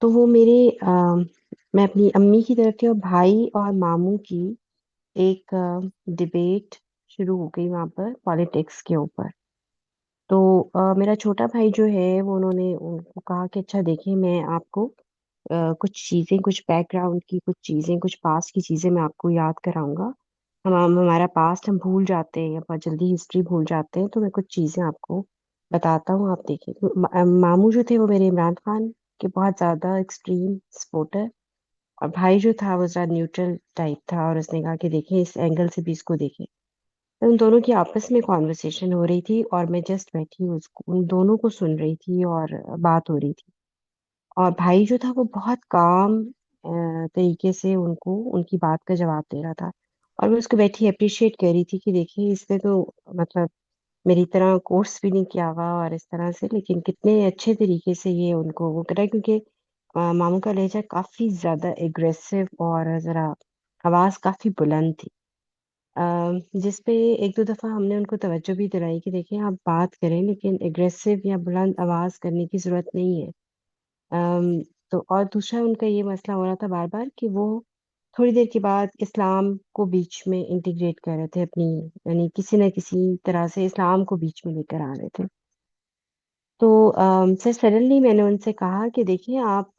तो वो मेरे मैं अपनी अम्मी की तरफ थी और भाई और मामू की एक डिबेट शुरू हो गई वहाँ पर पॉलिटिक्स के ऊपर। तो मेरा छोटा भाई जो है वो उन्होंने उनको कहा कि अच्छा देखिए मैं आपको कुछ चीज़ें, कुछ बैकग्राउंड की कुछ चीज़ें, कुछ पास्ट की चीज़ें मैं आपको याद कराऊँगा। हम हमारा पास्ट हम भूल जाते हैं या बहुत जल्दी हिस्ट्री भूल जाते हैं, तो मैं कुछ चीज़ें आपको बताता हूँ, आप देखिए। तो मामू जो थे वो मेरे इमरान खान के बहुत ज़्यादा एक्सट्रीम सपोर्टर, और भाई जो था वो ज़रा न्यूट्रल टाइप था, और उसने कहा कि देखिए इस एंगल से भी इसको देखें। तो उन दोनों की आपस में कॉन्वर्सेशन हो रही थी और मैं जस्ट बैठी उसको उन दोनों को सुन रही थी और बात हो रही थी। और भाई जो था वो बहुत काम तरीके से उनको उनकी बात का जवाब दे रहा था, और मैं उसको बैठी अप्रिशिएट कर रही थी कि देखिए इसने तो मतलब मेरी तरह कोर्स भी नहीं किया हुआ और इस तरह से, लेकिन कितने अच्छे तरीके से ये उनको वो करा, क्योंकि मामू का लहजा काफी ज्यादा एग्रेसिव और जरा आवाज काफी बुलंद थी। जिसपे एक दो दफा हमने उनको तवज्जो भी दिलाई कि देखिए आप बात करें लेकिन एग्रेसिव या बुलंद आवाज करने की जरूरत नहीं है। अम, तो और दूसरा उनका ये मसला हो रहा था बार बार कि वो थोड़ी देर के बाद इस्लाम को बीच में इंटीग्रेट कर रहे थे अपनी, यानी किसी न किसी तरह से इस्लाम को बीच में लेकर आ रहे थे। तो सर सडनली मैंने उनसे कहा कि देखिए आप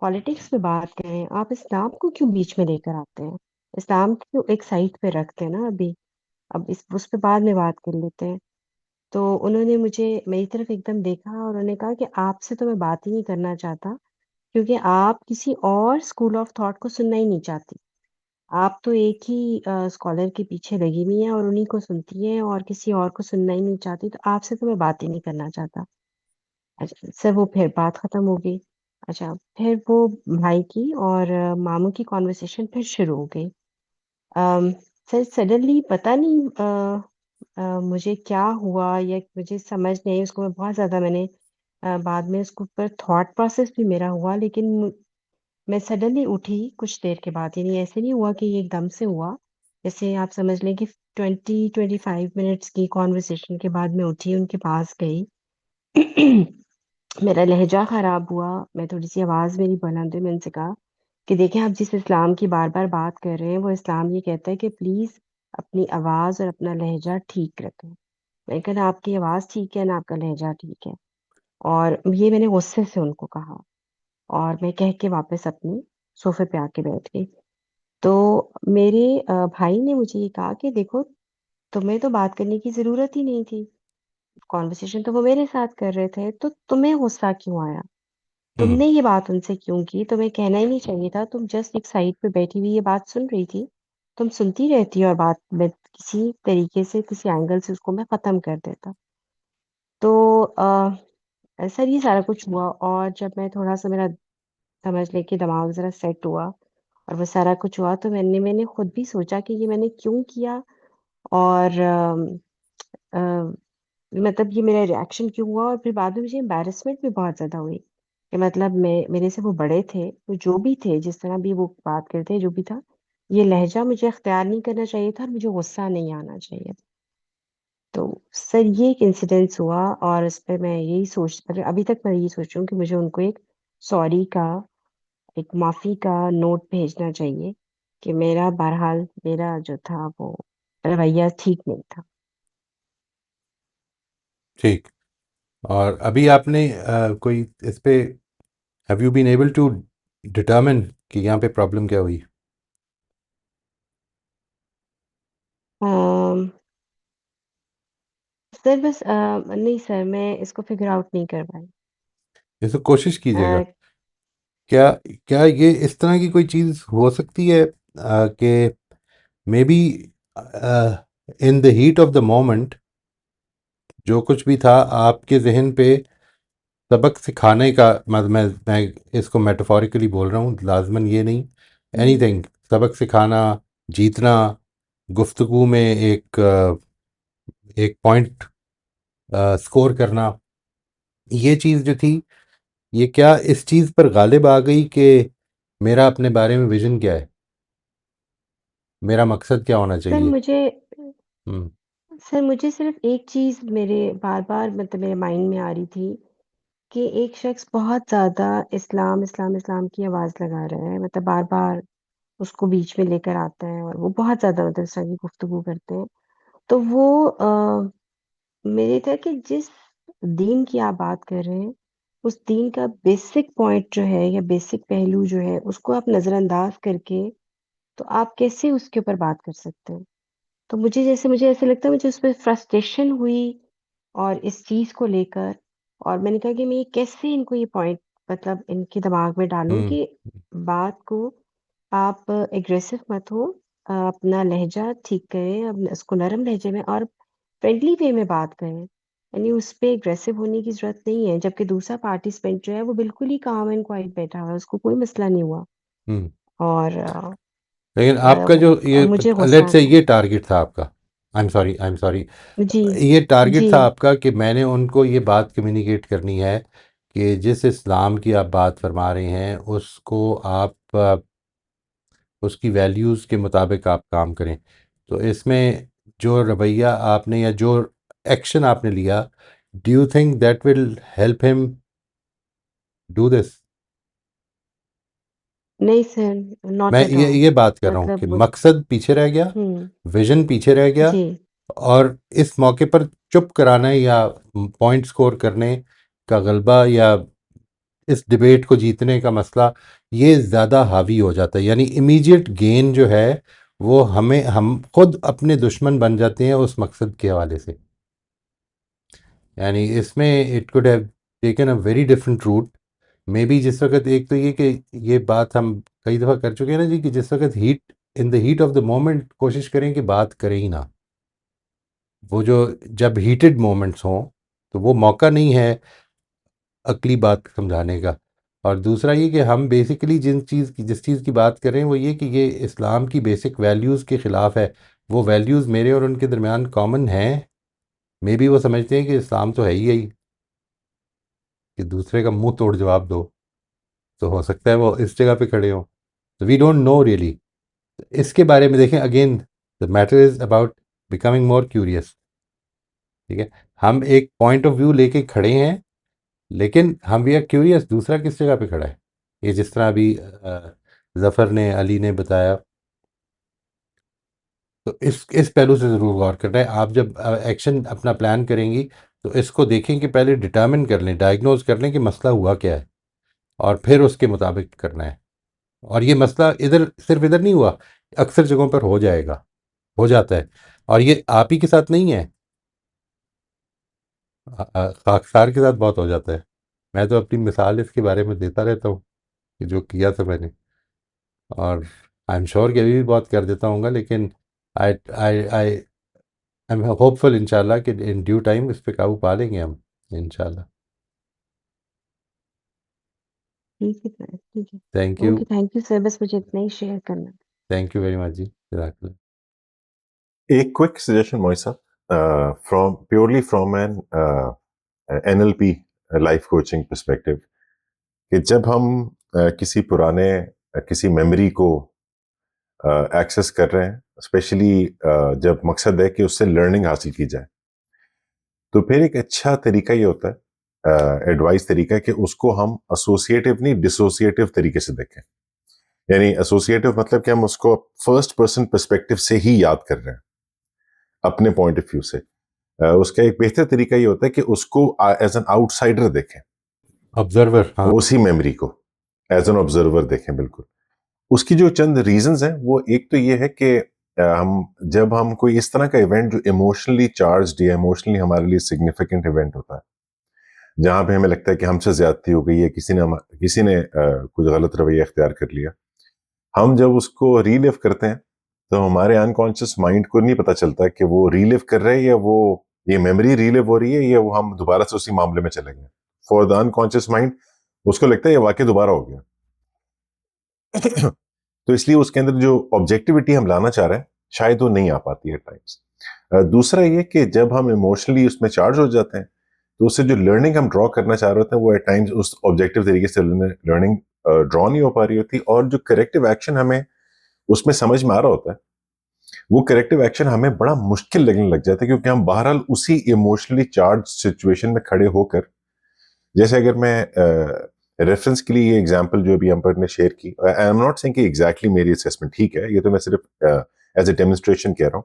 पॉलिटिक्स में बात करें, आप इस्लाम को क्यों बीच में लेकर आते हैं? इस्लाम को एक साइड पे रखते हैं ना अभी, अब इस उस पे बाद में बात कर लेते हैं। तो उन्होंने मुझे मेरी तरफ एकदम देखा और उन्होंने कहा कि आपसे तो मैं बात ही नहीं करना चाहता, क्योंकि आप किसी और स्कूल ऑफ थॉट को सुनना ही नहीं चाहती। आप तो एक ही स्कॉलर के पीछे लगी हुई हैं और उन्हीं को सुनती हैं और किसी और को सुनना ही नहीं चाहती, तो आपसे तो मैं बात ही नहीं करना चाहता। अच्छा सर, वो फिर बात खत्म हो गई। अच्छा, फिर वो भाई की और मामू की कॉन्वर्सेशन फिर शुरू हो गई। अम, सर सडनली पता नहीं मुझे क्या हुआ या मुझे समझ नहीं आई, उसको मैं बहुत ज्यादा मैंने बाद में उसके ऊपर थॉट प्रोसेस भी मेरा हुआ, लेकिन मैं सडनली उठी कुछ देर के बाद, यानी ऐसे नहीं हुआ कि ये एकदम से हुआ। जैसे आप समझ लें कि 20-25 मिनट्स की कॉन्वर्सेशन के बाद मैं उठी, उनके पास गई। मेरा लहजा खराब हुआ, मैं थोड़ी सी आवाज मेरी बुलंद हुई, मैंने उनसे कहा कि देखें आप जिस इस्लाम की बार बार बात कर रहे हैं, वो इस्लाम ये कहता है कि प्लीज अपनी आवाज और अपना लहजा ठीक रखें। मैंने कहा ना आपकी आवाज ठीक है ना आपका लहजा ठीक है। और ये मैंने गुस्से से उनको कहा और मैं कह के वापस अपनी सोफे पे आके बैठ गई। तो मेरे भाई ने मुझे ये कहा कि देखो, तुम्हें तो बात करने की जरूरत ही नहीं थी, कॉन्वर्सेशन तो वो मेरे साथ कर रहे थे, तो तुम्हें गुस्सा क्यों आया?
हम्म।
तुमने ये बात उनसे क्यों की? तुम्हें कहना ही नहीं चाहिए था, तुम जस्ट एक साइड पे बैठी हुई ये बात सुन रही थी। तुम सुनती रहती और बात में किसी तरीके से किसी एंगल से उसको मैं खत्म कर देता। तो सर ये सारा कुछ हुआ और जब मैं थोड़ा सा मेरा समझ लेके दिमाग जरा सेट हुआ और वो सारा कुछ हुआ, तो मैंने खुद भी सोचा कि ये मैंने क्यों किया और अ, मतलब ये मेरा रिएक्शन क्यों हुआ, और फिर बाद में मुझे एम्बैरेसमेंट भी बहुत ज्यादा हुई कि मतलब मैं मेरे से वो बड़े थे, तो जो भी थे जिस तरह भी वो बात करते हैं जो भी था, ये लहजा मुझे अख्तियार नहीं करना चाहिए था और मुझे गुस्सा नहीं आना चाहिए। तो सर ये एक इंसिडेंस हुआ और इस पे मैं यही सोच, मतलब अभी तक मैं यही सोच रही हूँ कि मुझे उनको एक सॉरी का, एक माफी का नोट भेजना चाहिए कि मेरा बहरहाल मेरा जो था वो रवैया ठीक नहीं था।
ठीक। और अभी आपने कोई इस पे have you been able to determine कि यहाँ पे प्रॉब्लम क्या हुई?
अम, सर बस नहीं सर, मैं इसको फिगर आउट नहीं कर पाई।
इसको कोशिश कीजिएगा।
अ,
क्या क्या ये इस तरह की कोई चीज़ हो सकती है कि may be in the heat of the moment जो कुछ भी था आपके जहन पे सबक सिखाने का, मैं इसको मेटाफोरिकली बोल रहा हूँ, लाजमन ये नहीं,
हम्म,
एनीथिंग, सबक सिखाना, जीतना, गुफ्तगू में एक पॉइंट स्कोर करना, ये चीज़ जो थी, ये क्या इस चीज़ पर गालिब आ गई कि मेरा अपने बारे में विजन क्या है, मेरा मकसद क्या होना
सर
चाहिए?
मुझे
हम्म।
सर मुझे सिर्फ एक चीज मेरे बार बार मतलब मेरे माइंड में आ रही थी कि एक शख्स बहुत ज्यादा इस्लाम इस्लाम इस्लाम की आवाज लगा रहा है, मतलब बार बार उसको बीच में लेकर आता है और वो बहुत ज्यादा मतलब इस तरह की गुफ्तगू करते हैं। तो वो मेरे था कि जिस दीन की आप बात कर रहे हैं, उस दीन का बेसिक पॉइंट जो है या बेसिक पहलू जो है उसको आप नजरअंदाज करके तो आप कैसे उसके ऊपर बात कर सकते हैं? तो मुझे ऐसे लगता है, मुझे उस पर फ्रस्ट्रेशन हुई और इस चीज को लेकर, और मैंने कहा कि मैं ये कैसे इनको ये पॉइंट मतलब इनके दिमाग में डालूं
हम्म।
कि बात को आप एग्रेसिव मत हो, अपना लहजा ठीक करें, अब उसको नरम लहजे में और फ्रेंडली वे में बात करें, यानी उस पे एग्रेसिव होने की जरूरत नहीं है, जबकि दूसरा पार्टिसिपेंट जो है वो बिल्कुल ही काम एंड क्वाइट बैठा हुआ है, उसको कोई मसला नहीं हुआ।
हम्म।
और
लेकिन आपका जो ये
मुझे गुस्सा
लेट से
आता है।
ये टारगेट था आपका, आई एम सॉरी,
जी
ये टारगेट
जी
था आपका कि मैंने उनको ये बात कम्युनिकेट करनी है कि जिस इस्लाम की आप बात फरमा रहे हैं उसको आप उसकी वैल्यूज़ के मुताबिक आप काम करें। तो इसमें जो रवैया आपने या जो एक्शन आपने लिया, do you think that will help him do this?
नहीं सर, नॉट
मैं
एट
ये
ऑल।
ये बात कर रहा हूँ कि
मतलब
मकसद पीछे रह गया,
हम्म।
विजन पीछे रह गया,
जी
और इस मौके पर चुप कराना या पॉइंट स्कोर करने का गलबा या इस डिबेट को जीतने का मसला ये ज़्यादा हावी हो जाता है। यानी इमीडिएट गेन जो है वो हम खुद अपने दुश्मन बन जाते हैं उस मकसद के हवाले से। यानी इसमें it could have taken a very different route. Maybe जिस वक्त एक तो ये कि ये बात हम कई दफ़ा कर चुके हैं ना जी, कि जिस वक्त in the heat of the moment कोशिश करें कि बात करें ही ना। वो जो जब हीटेड मोमेंट्स हों तो वो मौका नहीं है अगली बात समझाने का। और दूसरा ये कि हम बेसिकली जिस चीज़ की बात कर रहे हैं वो ये कि ये इस्लाम की बेसिक वैल्यूज़ के ख़िलाफ़ है। वो वैल्यूज़ मेरे और उनके दरमियान कॉमन हैं। मे बी वो समझते हैं कि इस्लाम तो है ही यही कि दूसरे का मुंह तोड़ जवाब दो। तो हो सकता है वो इस जगह पे खड़े हों। तो वी डोंट नो रियली। इसके बारे में देखें, again the matter is about becoming more curious. ठीक है, हम एक पॉइंट ऑफ व्यू लेके खड़े हैं, लेकिन हम वी आर क्यूरियस दूसरा किस जगह पे खड़ा है। ये जिस तरह अभी जफ़र ने, अली ने बताया, तो इस पहलू से ज़रूर गौर करना है। आप जब एक्शन अपना प्लान करेंगी तो इसको देखें कि पहले डिटर्मिन कर लें, डायग्नोज कर लें कि मसला हुआ क्या है, और फिर उसके मुताबिक करना है। और ये मसला इधर सिर्फ इधर नहीं हुआ, अक्सर जगहों पर हो जाएगा, हो जाता है। और ये आप ही के साथ नहीं है, खाकसार के साथ बहुत हो जाता है। मैं तो अपनी मिसाल इसके बारे में देता रहता हूँ कि जो किया था मैंने, और आई एम श्योर कि अभी भी बहुत कर देता हूँगा, लेकिन आई आई आई आई एम होपफुल इंशाल्लाह कि इन ड्यू टाइम इस पे काबू पा लेंगे हम इंशाल्लाह।
ठीक है सर, ठीक
थैंक
है।
You.
Okay, thank you sir, बस मुझे इतना ही शेयर करना था।
थैंक यू वेरी मच जी, जज़ाकल्लाह।
एक क्विक सजेशन मोई साहब, purely from an NLP life coaching perspective, कि जब हम किसी पुराने किसी मेमोरी को एक्सेस कर रहे हैं, स्पेशली जब मकसद है कि उससे लर्निंग हासिल की जाए, तो फिर एक अच्छा तरीका ये होता है, एडवाइस तरीका, कि उसको हम एसोसिएटिव नहीं डिसोसिएटिव तरीके से देखें। यानी एसोसिएटिव मतलब कि हम उसको फर्स्ट पर्सन पर्सपेक्टिव से ही याद कर रहे हैं, अपने पॉइंट ऑफ व्यू से। उसका एक बेहतर तरीका ये होता है कि उसको एज एन आउटसाइडर देखें,
ऑब्जर्वर, हाँ।
उसी मेमोरी को एज एन ऑब्जर्वर देखें। बिल्कुल उसकी जो चंद रीजंस हैं, वो एक तो ये है कि हम जब हम कोई इस तरह का इवेंट जो इमोशनली चार्ज्ड या इमोशनली हमारे लिए सिग्निफिकेंट इवेंट होता है, जहां पे हमें लगता है कि हमसे ज्यादती हो गई है, किसी ने कुछ गलत रवैया इख्तियार कर लिया, हम जब उसको रीलिव करते हैं तो हमारे अनकॉन्शियस माइंड को नहीं पता चलता कि वो रीलिव कर रहे हैं या वो ये मेमोरी रीलिव हो रही है या वो हम दोबारा से उसी मामले में चले गए। फॉर द अनकॉन्शियस माइंड उसको लगता है ये वाकई दोबारा हो गया। तो इसलिए उसके अंदर जो ऑब्जेक्टिविटी हम लाना चाह रहे हैं शायद वो नहीं आ पाती है टाइम्स। दूसरा ये कि जब हम इमोशनली उसमें चार्ज हो जाते हैं तो उससे जो लर्निंग हम ड्रॉ करना चाह रहे होते हैं वो एट टाइम्स उस ऑब्जेक्टिव तरीके से लर्निंग ड्रॉ नहीं हो पा रही होती, और जो करेक्टिव एक्शन हमें उसमें समझ में आ रहा होता है वो करेक्टिव एक्शन हमें बड़ा मुश्किल लगने लग जाता है, क्योंकि हम बहरहाल उसी इमोशनली चार्ज सिचुएशन में खड़े होकर, जैसे अगर मैं रेफरेंस के लिए ये एग्जांपल जो अभी अंबर ने शेयर की, आई एम नॉट सेइंग कि एग्जैक्टली मेरी असेसमेंट ठीक है, ये तो मैं सिर्फ एज ए डेमोन्स्ट्रेशन कह रहा हूँ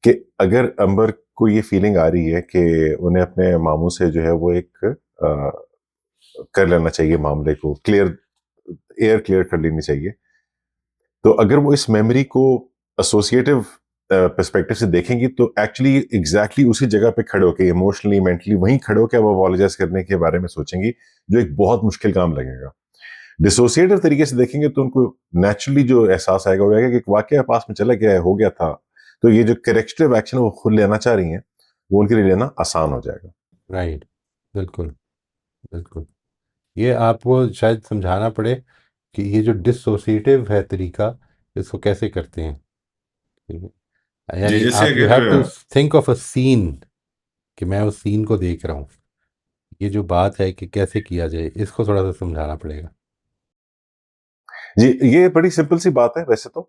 कि अगर अंबर को ये फीलिंग आ रही है कि उन्हें अपने मामू से जो है वो एक कर लेना चाहिए, मामले को क्लियर कर लेनी चाहिए, तो अगर वो इस मेमोरी को एसोसिएटिव पर्सपेक्टिव से देखेंगी तो एक्चुअली एग्जैक्टली उसी जगह पे खड़े होकर, इमोशनली मेंटली वहीं खड़े होकर वो अपोलोजाइज करने के बारे में सोचेंगी, जो एक बहुत मुश्किल काम लगेगा। डिसोसिएटिव तरीके से देखेंगे तो उनको नेचुरली जो एहसास आएगा वो आएगा कि वाकया पास में चला गया, हो गया था, तो ये जो करेक्टिव एक्शन वो खुद लेना चाह रही हैं वो उनके लिए लेना आसान हो जाएगा।
राइट, बिल्कुल, बिल्कुल। ये आपको शायद समझाना पड़े कि ये जो डिसोसिएटिव है तरीका, इसको कैसे करते हैं। ठीक है,
जी,
यानी
जैसे
आप, यू
अगर
have to think of a scene, कि मैं उस सीन को देख रहा हूँ। ये जो बात है कि कैसे किया जाए, इसको थोड़ा सा समझाना पड़ेगा।
जी, ये बड़ी सिंपल सी बात है वैसे तो।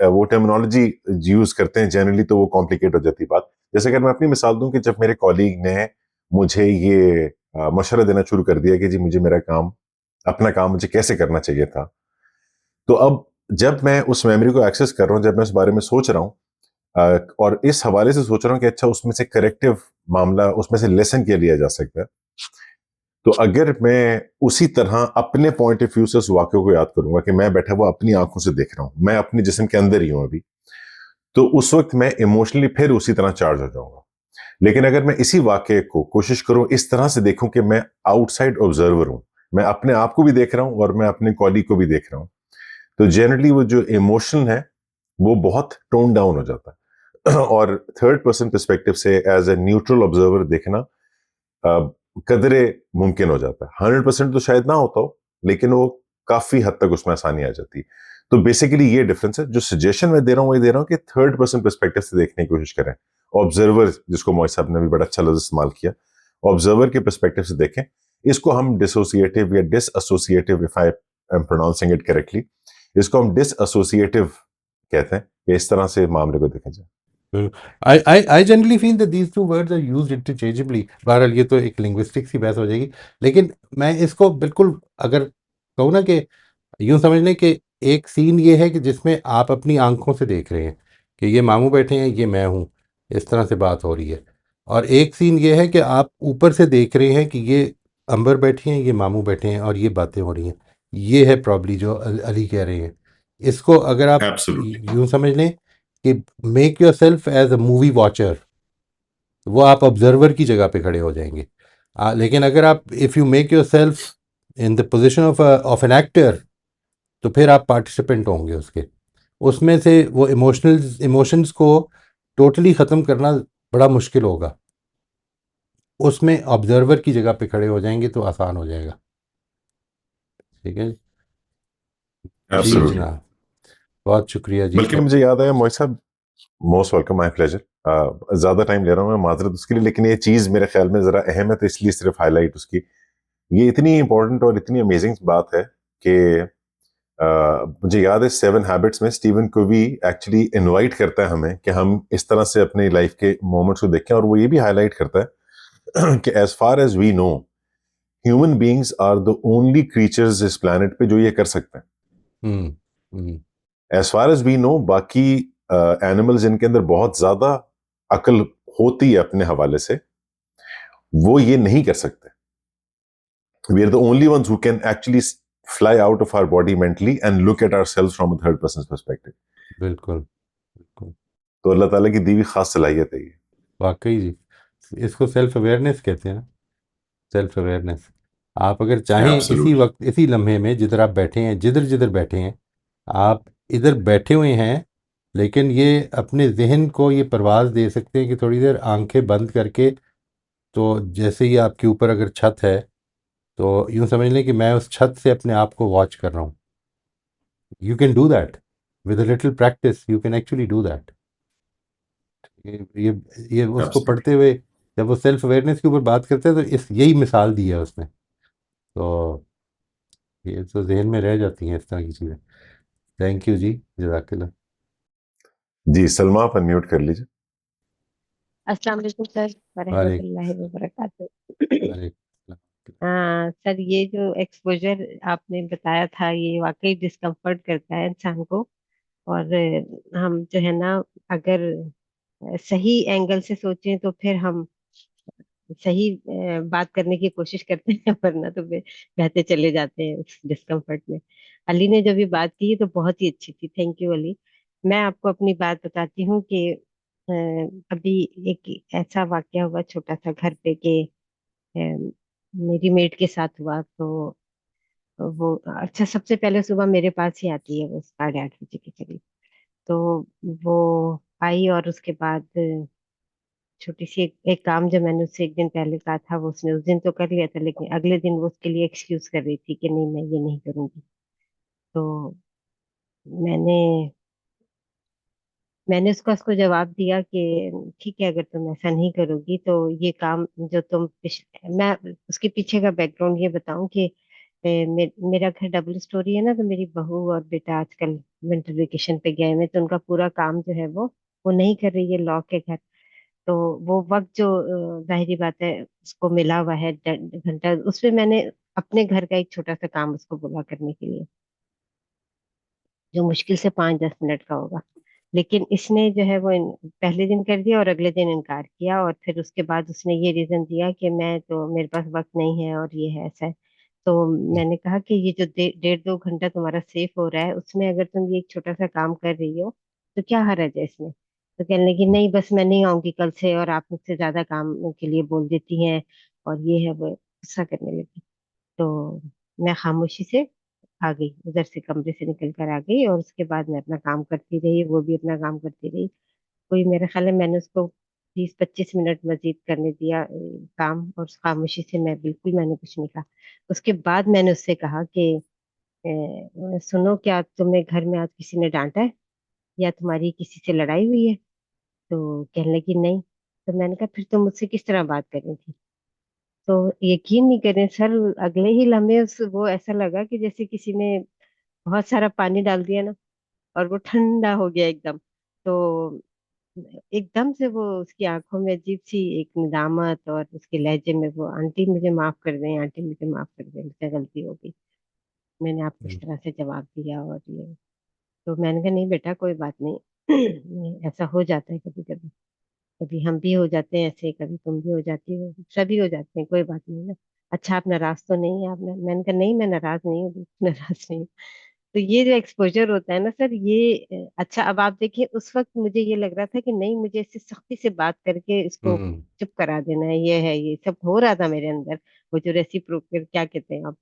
वो टर्मिनोलॉजी यूज करते हैं जनरली, तो वो कॉम्प्लिकेट हो जाती है बात। जैसे अगर मैं अपनी मिसाल दूं कि जब मेरे कॉलीग ने मुझे ये मशवरा देना शुरू कर दिया कि जी मुझे मेरा काम, अपना काम मुझे कैसे करना चाहिए था, तो अब जब मैं उस मेमोरी को एक्सेस कर रहा हूँ, जब मैं उस बारे में सोच रहा हूँ, और इस हवाले से सोच रहा हूँ कि अच्छा उसमें से करेक्टिव मामला, उसमें से लेसन क्या लिया जा सकता है, तो अगर मैं उसी तरह अपने पॉइंट ऑफ व्यू से उस वाक्य को याद करूंगा कि मैं बैठा हुआ अपनी आंखों से देख रहा हूं, मैं अपने जिस्म के अंदर ही हूं अभी, तो उस वक्त मैं इमोशनली फिर उसी तरह चार्ज हो जाऊंगा। लेकिन अगर मैं इसी वाक्य को कोशिश करूं इस तरह से देखूं कि मैं आउटसाइड ऑब्जर्वर हूं, मैं अपने आप को भी देख रहा हूं और मैं अपने कॉलीग को भी देख रहा हूं, तो जनरली वो जो इमोशन है वो बहुत टोन डाउन हो जाता है। और थर्ड पर्सन परस्पेक्टिव से एज ए न्यूट्रल ऑब्जर्वर देखना कदरे मुमकिन हो जाता है। 100% तो शायद ना होता हो, लेकिन वो काफी हद तक उसमें आसानी आ जाती है। तो बेसिकली ये डिफरेंस है। जो सजेशन मैं दे रहा हूँ वही दे रहा हूँ कि थर्ड पर्सन परस्पेक्टिव से देखने की कोशिश करें। ऑब्जर्वर, जिसको मोहित साहब ने भी बड़ा अच्छा लफ्ज इस्तेमाल किया, ऑब्जर्वर के परस्पेक्टिव से देखें। इसको हम डिसोसिएटिव या disassociative, if I am pronouncing it correctly, इसको हम डिसएसोसिएटिव कहते हैं कि इस तरह से मामले को देखा जाए।
I generally feel that these two words are used interchangeably. बहरहाल ये तो एक लिंग्विस्टिक सी बहस हो जाएगी, लेकिन मैं इसको बिल्कुल अगर कहूँ ना कि यूं समझ लें कि एक सीन ये है कि जिसमें आप अपनी आंखों से देख रहे हैं कि ये मामू बैठे हैं, ये मैं हूँ, इस तरह से बात हो रही है। और एक सीन ये है कि आप ऊपर से देख रहे हैं कि ये अंबर बैठी हैं, ये मामू बैठे हैं और ये बातें हो रही हैं। ये है प्रॉब्ली जो अली कह रहे हैं। इसको अगर आप
एब्सोल्युटली।
यूं समझ लें कि make yourself as a movie watcher, वो आप ऑब्जर्वर की जगह पे खड़े हो जाएंगे। लेकिन अगर आप, if you make your self in the position of an actor, तो फिर आप पार्टिसिपेंट होंगे उसके। उसमें से वो इमोशंस को टोटली ख़त्म करना बड़ा मुश्किल होगा। उसमें ऑब्जर्वर की जगह पे खड़े हो जाएंगे तो आसान हो जाएगा। ठीक है जी
एब्सोल्युटली।
जनाब, बहुत शुक्रिया जी।
बल्कि मुझे याद आया मोहित साहब, मोस्ट वेलकम, माय प्लेजर। ज्यादा टाइम ले रहा हूँ मैं, माजरत उसके लिए, लेकिन ये चीज मेरे ख्याल में जरा अहम है, तो इसलिए सिर्फ हाईलाइट उसकी। ये इतनी इंपॉर्टेंट और इतनी अमेजिंग बात है कि मुझे याद है 7 हैबिट्स में स्टीवन कोवी एक्चुअली इनवाइट करता है हमें कि हम इस तरह से अपनी लाइफ के मोमेंट्स को देखें, और वो ये भी हाईलाइट करता है कि as far as we know, human beings are the only creatures इस प्लानट पे जो ये कर सकते हैं।
Hmm hmm
as far as we know, बाकी एनिमल्स जिनके अंदर बहुत ज्यादा अकल होती है अपने हवाले से, वो ये नहीं कर सकते। We are the only ones who can actually fly out of our body mentally and look at ourselves from a third person's perspective.
बिल्कुल बिल्कुल।
तो अल्लाह ताला की दी हुई खास सलाहियत है ये।
वाकई जी, इसको सेल्फ अवेयरनेस कहते हैं ना, सेल्फ अवेयरनेस। आप अगर चाहें इसी
एब्सोल्युटली।
वक्त, इसी लम्हे में, जिधर आप बैठे हैं, जिधर जिधर बैठे हैं, आप इधर बैठे हुए हैं, लेकिन ये अपने जहन को ये परवाज़ दे सकते हैं कि थोड़ी देर आंखें बंद करके, तो जैसे ही आपके ऊपर अगर छत है, तो यूँ समझ लें कि मैं उस छत से अपने आप को वॉच कर रहा हूँ। You can do that with a little practice, you can actually do that. ये उसको
एब्सोल्युटली।
पढ़ते हुए जब वो सेल्फ अवेयरनेस के ऊपर बात करते हैं, तो इस यही मिसाल दी है उसने। तो ये तो जहन में रह जाती हैं इस तरह की चीज़ें। थैंक यू जी, जज़ाकल्लाह।
जी, सलमा आप अनम्यूट कर लीजिए।
अस्सलाम वालेकुम सर,
वालेकुम
वरहमतुल्लाहि वबरकातुहू।
वालेकुम।
हाँ सर, ये जो एक्सपोजर आपने बताया था ये वाकई डिस्कम्फर्ट करता है इंसान को। और हम जो है ना, अगर सही एंगल से सोचें तो फिर हम सही बात करने की कोशिश करते हैं, वरना तो बहते चले जाते हैं उस डिस्कम्फर्ट में। अली ने जब ये बात की तो बहुत ही अच्छी थी, थैंक यू अली। मैं आपको अपनी बात बताती हूँ कि अ, अभी एक ऐसा वाकया हुआ छोटा सा घर पे कि अ, मेरी मेड के साथ हुआ। तो वो, अच्छा, सबसे पहले सुबह मेरे पास ही आती है वो 8:30 बजे के करीब। तो वो आई और उसके बाद छोटी सी एक काम जो मैंने उससे एक दिन पहले कहा था वो उसने उस दिन तो कर लिया था, लेकिन अगले दिन वो उसके लिए एक्सक्यूज कर रही थी कि नहीं मैं ये नहीं करूंगी। तो मैंने मैंने उसको जवाब दिया कि ठीक है, अगर तुम ऐसा नहीं करोगी तो ये काम जो मैं उसके पीछे का बैकग्राउंड ये बताऊं कि मेरा घर डबल स्टोरी है ना, तो मेरी बहू और बेटा आजकल विंटर वेकेशन पे गए हुए, तो उनका पूरा काम जो है वो नहीं कर रही है, लॉक है घर। तो वो वक्त जो जाहिर बात है उसको मिला हुआ है घंटा, उसमें मैंने अपने घर का एक छोटा सा काम उसको बोला करने के लिए, जो मुश्किल से 5-10 मिनट का होगा। लेकिन इसने जो है वो पहले दिन कर दिया और अगले दिन इनकार किया, और फिर उसके बाद उसने ये रीजन दिया कि मैं तो मेरे पास वक्त नहीं है और ये है ऐसा है। तो मैंने कहा कि ये जो 1.5-2 घंटा तुम्हारा सेफ हो रहा है, उसमें अगर तुम ये एक छोटा सा काम कर रही हो तो क्या हर्ज है इसमें। तो कहने लगी नहीं बस मैं नहीं आऊंगी कल से, और आप मुझसे ज्यादा काम के लिए बोल देती हैं, और ये है वो, गुस्सा करने लगी। तो मैं खामोशी से आ गई, उधर से कमरे से निकल कर आ गई, और उसके बाद मैं अपना काम करती रही, वो भी अपना काम करती रही। कोई मेरा ख्याल है मैंने उसको 20-25 मिनट मजीद करने दिया काम, और उस खामोशी से मैंने कुछ नहीं कहा। उसके बाद मैंने उससे कहा कि सुनो, क्या तुम्हें घर में आज किसी ने डांटा है, या तुम्हारी किसी से लड़ाई हुई है। तो कहने लगी नहीं। तो मैंने कहा फिर तुम मुझसे किस तरह बात कर रही थी। तो यकीन नहीं करें सर, अगले ही लम्हे उस वो ऐसा लगा कि जैसे किसी ने बहुत सारा पानी डाल दिया ना, और वो ठंडा हो गया एकदम। तो एकदम से वो उसकी आंखों में अजीब सी एक निदामत, और उसके लहजे में वो, आंटी मुझे माफ कर दें, आंटी मुझे माफ कर दें, मुझसे गलती हो गई, मैंने आपको इस तरह से जवाब दिया, और ये। तो मैंने कहा नहीं बेटा कोई बात नहीं। नहीं, ऐसा हो जाता है कभी कभी, कभी हम भी हो जाते हैं ऐसे, कभी तुम भी हो जाती हो, सभी हो जाते हैं, कोई बात नहीं ना। अच्छा आप नाराज तो नहीं है आपने, मैंने कहा नहीं मैं नाराज नहीं हूँ, बिल्कुल नाराज नहीं हूँ। तो ये जो एक्सपोजर होता है ना सर, ये अच्छा अब आप देखिए, उस वक्त मुझे ये लग रहा था कि नहीं, मुझे इससे सख्ती से बात करके इसको
हम्म।
चुप करा देना है, ये है, ये सब हो रहा था मेरे अंदर। वो जो रेसिप्रोकल क्या कहते हैं आप,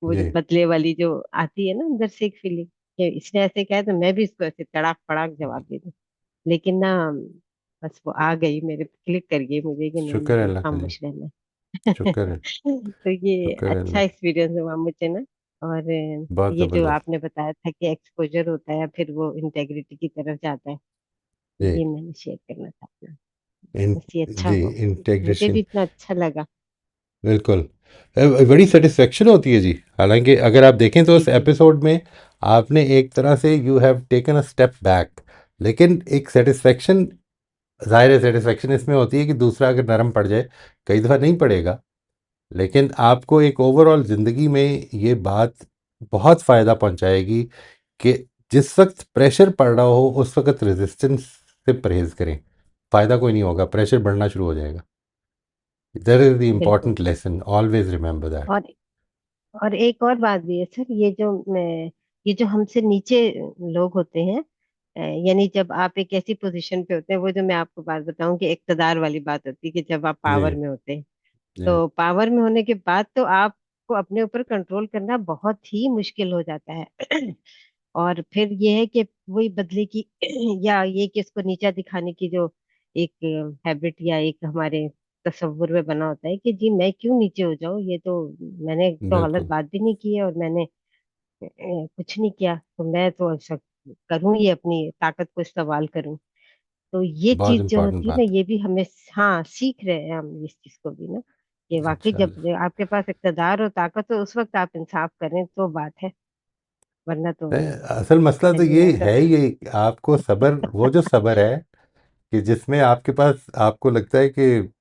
वो जो
जी।
बदले वाली जो आती है ना अंदर से एक फीलिंग, कि इसने ऐसे कहा है तो मैं भी इसको ऐसे तड़ाक फड़ाक जवाब दे दूं। लेकिन ना, बस वो आ गई मेरे पे, क्लिक कर गई मुझे कि नहीं
शुक्र है
मुझे
अल्लाह का जी।
खामोश रहना है।
शुक्र है।
तो ये
शुक्र है
अच्छा
अल्लाह का।
एक्सपीरियंस हुआ मुझे ना। और
बहुत
ये जो
ज़बरदस्त।
आपने बताया था कि एक्सपोजर होता है फिर वो इंटेग्रिटी की तरफ जाता है,
जी।
ये मैंने शेयर करना था अपना।
इन,
बस ये अच्छा
जी,
हुआ, मुझे भी
इंटेग्रेशन।
इतना अच्छा लगा।
बिल्कुल। बड़ी सेटिस्फेक्शन होती है जी। हालांकि अगर आप देखें तो
जी
उस
जी।
एपिसोड में आपने एक तरह से you have taken a step back, लेकिन एक सेटिस्फेक्शन, जाहिर है सेटिस्फेक्शन इसमें होती है कि दूसरा अगर नरम पड़ जाए, कई दफ़ा नहीं पड़ेगा, लेकिन आपको एक ओवरऑल ज़िंदगी में ये बात बहुत फ़ायदा पहुंचाएगी कि जिस वक्त प्रेशर पड़ रहा हो उस वक्त रेजिस्टेंस से परहेज़ करें। फ़ायदा कोई नहीं होगा, प्रेशर बढ़ना शुरू हो जाएगा। दैट इज़ द
बिल्कुल।
Important lesson, always remember that.
और एक और बात भी है सर, ये जो हमसे नीचे लोग होते हैं, यानी जब आप एक ऐसी पोजीशन पे होते हैं, वो जो मैं आपको बात बताऊं कि इक्तदार वाली बात होती है कि जब आप
जी।
पावर में होते हैं,
जी।
तो पावर में होने के बाद तो आपको अपने ऊपर कंट्रोल करना बहुत ही मुश्किल हो जाता है। और फिर ये है कि वही बदले की या ये कि इसको नीचा दिखाने की जो एक हैबिट या एक हमारे तस्वुर में बना होता है कि जी मैं क्यों नीचे हो जाऊं, ये तो मैंने तो गलत
बिल्कुल।
बात भी नहीं की है, और मैंने कुछ नहीं किया, तो मैं तो ऐसा करूं, ये अपनी ताकत को इस्तेमाल करूं। तो ये
बहुत
चीज जो
इम्पॉर्टेंट
होती है ना,
बात।
ये भी हमें, हाँ सीख रहे हैं हम इस चीज को भी ना, कि वाकई जब
इंशाल्लाह।
आपके पास इक़्तिदार और ताकत हो उस वक्त आप इंसाफ करें तो बात है, वरना तो
असल मसला तो
चलिए
ये
ऐसा।
है, ये आपको सब्र, वो जो सब्र है कि जिसमें आपके पास आपको लगता है कि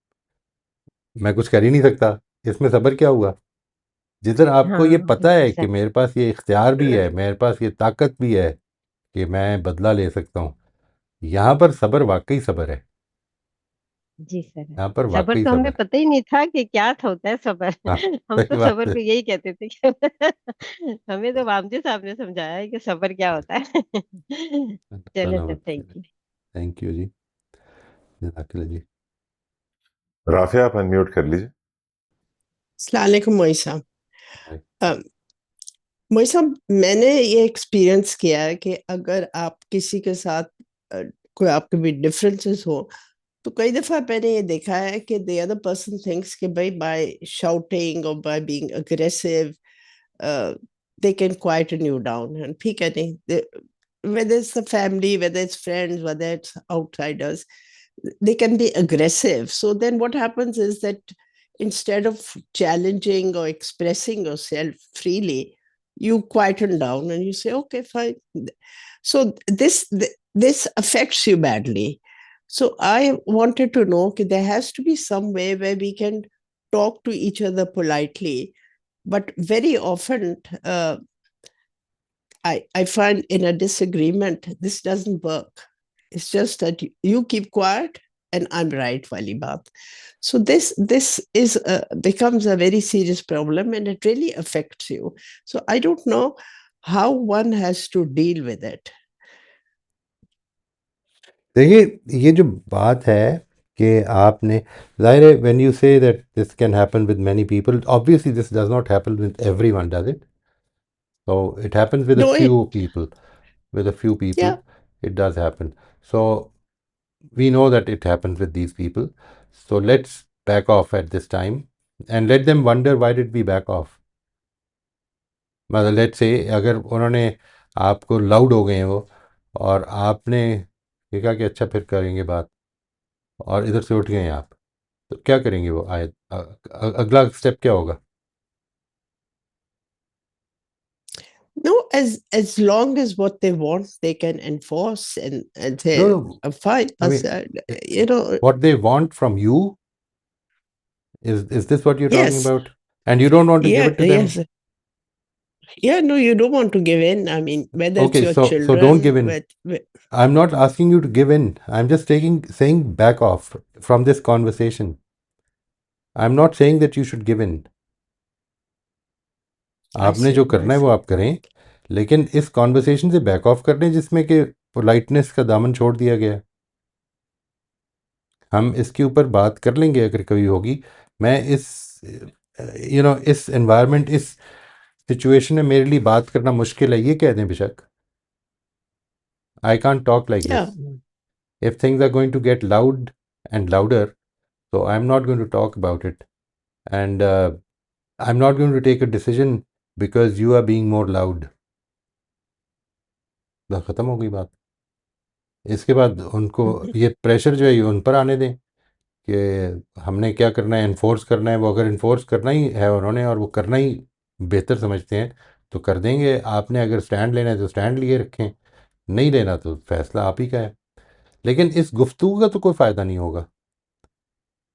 मैं कुछ कर ही नहीं सकता, इसमें सब्र क्या हुआ। जिधर आपको ये
हाँ
पता
बिल्कुल
है कि
सर।
मेरे पास ये इख्तियार भी है, मेरे पास ये ताकत भी है कि मैं बदला ले सकता हूँ, यहाँ पर सब्र वाकई सब्र है।
जी सर।
यहाँ पर
सबर
वाकई
तो हमें
सब्र
पता ही नहीं था कि क्या था होता है सबर।
है। हाँ,
हम तो
सही बात
सबर
है।
को यही कहते थे कि हमें तो वामजी साहब ने समझाया है कि सबर क्या होता है। चलो सर,
सलामत
थैंक
कीजिए।
यू।
थैंक यू जी। जज़ाकल्लाह जी।
राफिया आप अनम्यूट कर लीजिए।
अस्सलाम वालेकुम मोई साहब।
हाय।
मोई साहब, मैंने ये एक्सपीरियंस किया है कि अगर आप किसी के साथ कोई आपके भी डिफरेंसेस हो, तो कई दफ़ा मैंने ये देखा है कि द अदर पर्सन थिंक्स कि भाई बाय शाउटिंग और by being aggressive they can quieten you down, ठीक है नहीं whether it's the family, whether it's friends, whether it's outsiders, they can be aggressive. So then what happens is that instead of challenging or expressing yourself freely, you quieten down and you say, okay, fine. So this affects you badly. So I wanted to know that there has to be some way where we can talk to each other politely, but very often I find in a disagreement, this doesn't work. It's just that you keep quiet and I'm right, wali baat. So this is becomes a very serious problem and it really affects you. So I don't know how one has to deal with it.
देखिए ये जो बात है कि आपने ज़ाहिर है when you say that this can happen with many people obviously this does not happen with everyone does it so it happens with a
No,
few people with a few people
yeah,
it does happen so we know that it happens with these people so let's back off at this time and let them wonder why did we back off मतलब let's say अगर उन्होंने आपको loud हो गए हैं वो और आपने ये कहा कि अच्छा फिर करेंगे बात और इधर से उठ गए आप तो क्या करेंगे वो आए अगला स्टेप क्या होगा
no, as long as what they want they can enforce and say,
no no
fine,
I mean
you know,
what they want from you is this what you're talking
yes,
about and you don't want to give
yeah,
it to them
yes. Yeah, no, you don't want to give in. I mean, whether it's
okay
your
so don't give
children,
in I'm not asking you to give in I'm just saying back off from this conversation I'm not saying that you should give in
I
आपने जो
see, I
करना है वो
see.
आप करें लेकिन इस conversation से बैक ऑफ कर दें जिसमें कि पोलाइटनेस का दामन छोड़ दिया गया हम इसके ऊपर बात कर लेंगे अगर कभी होगी मैं इस इस एनवायरनमेंट इस सिचुएशन में मेरे लिए बात करना मुश्किल है ये कह दें बेशक I can't talk like
Yeah,
this if things are going to get loud and louder so I'm not going to talk about it and I'm not going to take a decision because you are being more loud बस ख़त्म हो गई बात इसके बाद उनको ये pressure जो है ये उन पर आने दें कि हमने क्या करना है इन्फोर्स करना है वो अगर इन्फोर्स करना ही है उन्होंने और वो करना ही बेहतर समझते हैं तो कर देंगे आपने अगर स्टैंड लेना है तो स्टैंड लिए रखें नहीं लेना तो फैसला आप ही का है लेकिन इस गुफ्तगू का तो कोई फ़ायदा नहीं होगा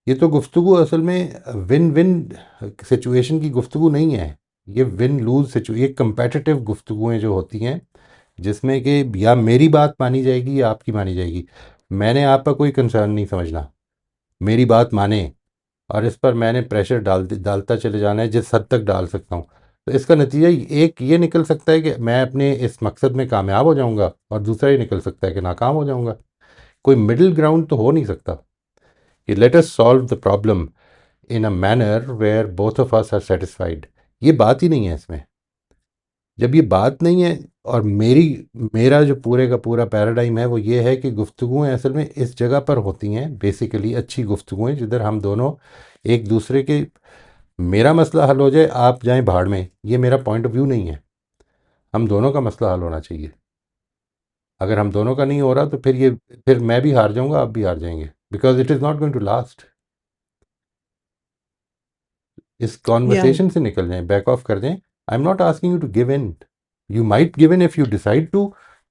ये तो गुफ्तगू असल में विन विन सिचुएशन की गुफ्तगू नहीं है ये विन लूज सिचुएशन ये कंपेटिटिव गुफ्तगुएँ जो होती हैं जिसमें कि या मेरी बात मानी जाएगी या आपकी मानी जाएगी मैंने आपका कोई कंसर्न नहीं समझना मेरी बात माने और इस पर मैंने प्रेशर डालता चले जाना है जिस हद तक डाल सकता हूँ तो इसका नतीजा एक ये निकल सकता है कि मैं अपने इस मकसद में कामयाब हो जाऊँगा और दूसरा ये निकल सकता है कि नाकाम हो जाऊँगा कोई मिडिल ग्राउंड तो हो नहीं सकता कि let us solve the problem in a manner where both of us are satisfied ये बात ही नहीं है इसमें जब ये बात नहीं है और मेरा जो पूरे का पूरा पैराडाइम है वो ये है कि गुफ्तगुएँ असल में इस जगह पर होती हैं बेसिकली अच्छी गुफ्तगुएँ जिधर हम दोनों एक दूसरे के मेरा मसला हल हो जाए आप जाएं भाड़ में ये मेरा पॉइंट ऑफ व्यू नहीं है हम दोनों का मसला हल होना चाहिए अगर हम दोनों का नहीं हो रहा तो फिर मैं भी हार जाऊंगा आप भी हार जाएंगे because it is not going to last इस
yeah,
कॉन्वर्सेशन से निकल जाएं बैक ऑफ कर दें I am not asking you to give in you might give in if you decide to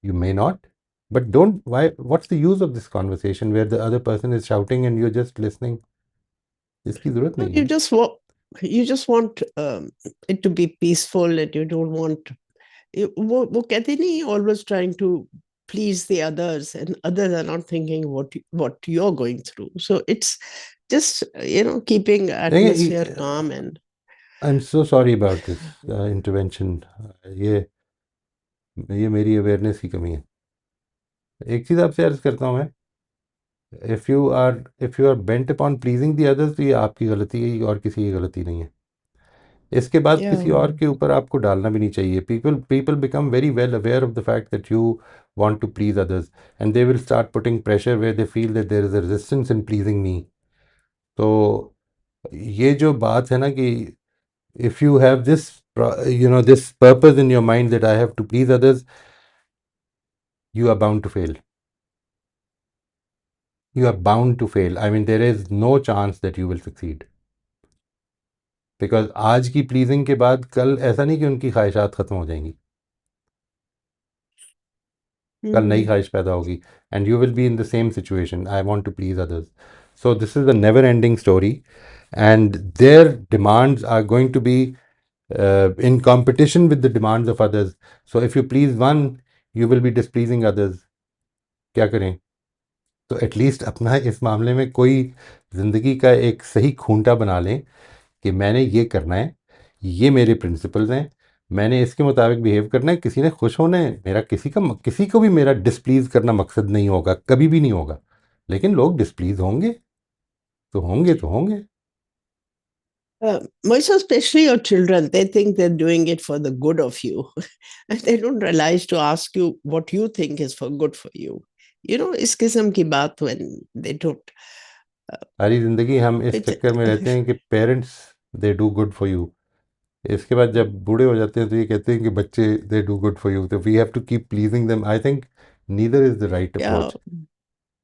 you may not but don't why what's the use of this conversation where the other person is shouting and you're just listening इसकी जरूरत
no,
नहीं है
you just want it to be peaceful and you don't want वो कहते नहीं, always trying to please the others and others are not thinking what you're going through, so it's just keeping atmosphere calm. And
I'm so sorry about this intervention ये मेरी awareness की कमी है एक चीज़ आपसे अर्ज करता हूँ मैं if you are bent upon pleasing the others तो ये आपकी गलती है और किसी की गलती नहीं है इसके बाद
yeah,
किसी और के ऊपर आपको डालना भी नहीं चाहिए people become very well aware of the fact that you want to please others and they will start putting pressure where they feel that there is a resistance in pleasing me तो ये जो बात है ना कि if you have this this purpose in your mind that I have to please others you are bound to fail. You are bound to fail. I mean, there is no chance that you will succeed. Because आज की pleasing के बाद कल ऐसा नहीं कि उनकी ख्वाहिशात ख़त्म हो जाएंगी, कल नई ख्वाहिश पैदा होगी, and you will be in the same situation. I want to please others. So this is a never ending story, and their demands are going to be in competition with the demands of others. So if you please one, you will be displeasing others. क्या करें? तो at least अपना इस मामले में कोई ज़िंदगी का एक सही खूंटा बना लें कि मैंने ये करना है, ये मेरे प्रिंसिपल्स हैं, मैंने इसके मुताबिक बिहेव करना है. किसी ने खुश होना है, मेरा किसी को भी मेरा डिस्प्लीज़ करना मकसद नहीं होगा, कभी भी नहीं होगा. लेकिन लोग डिस्प्लीज़ होंगे तो होंगे.
Most especially your children, they think they're doing it for the good of you. And they don't realize to ask you what you think is for good for you. You know, इस किस्म की बात when they don't.
सारी ज़िंदगी हम इस
It's-
चक्कर में रहते हैं कि parents they do good for you. इसके बाद जब बूढ़े हो जाते हैं तो ये कहते हैं कि बच्चे they do good for you, तो we have to keep pleasing them. I think neither is the right
Yeah,
approach.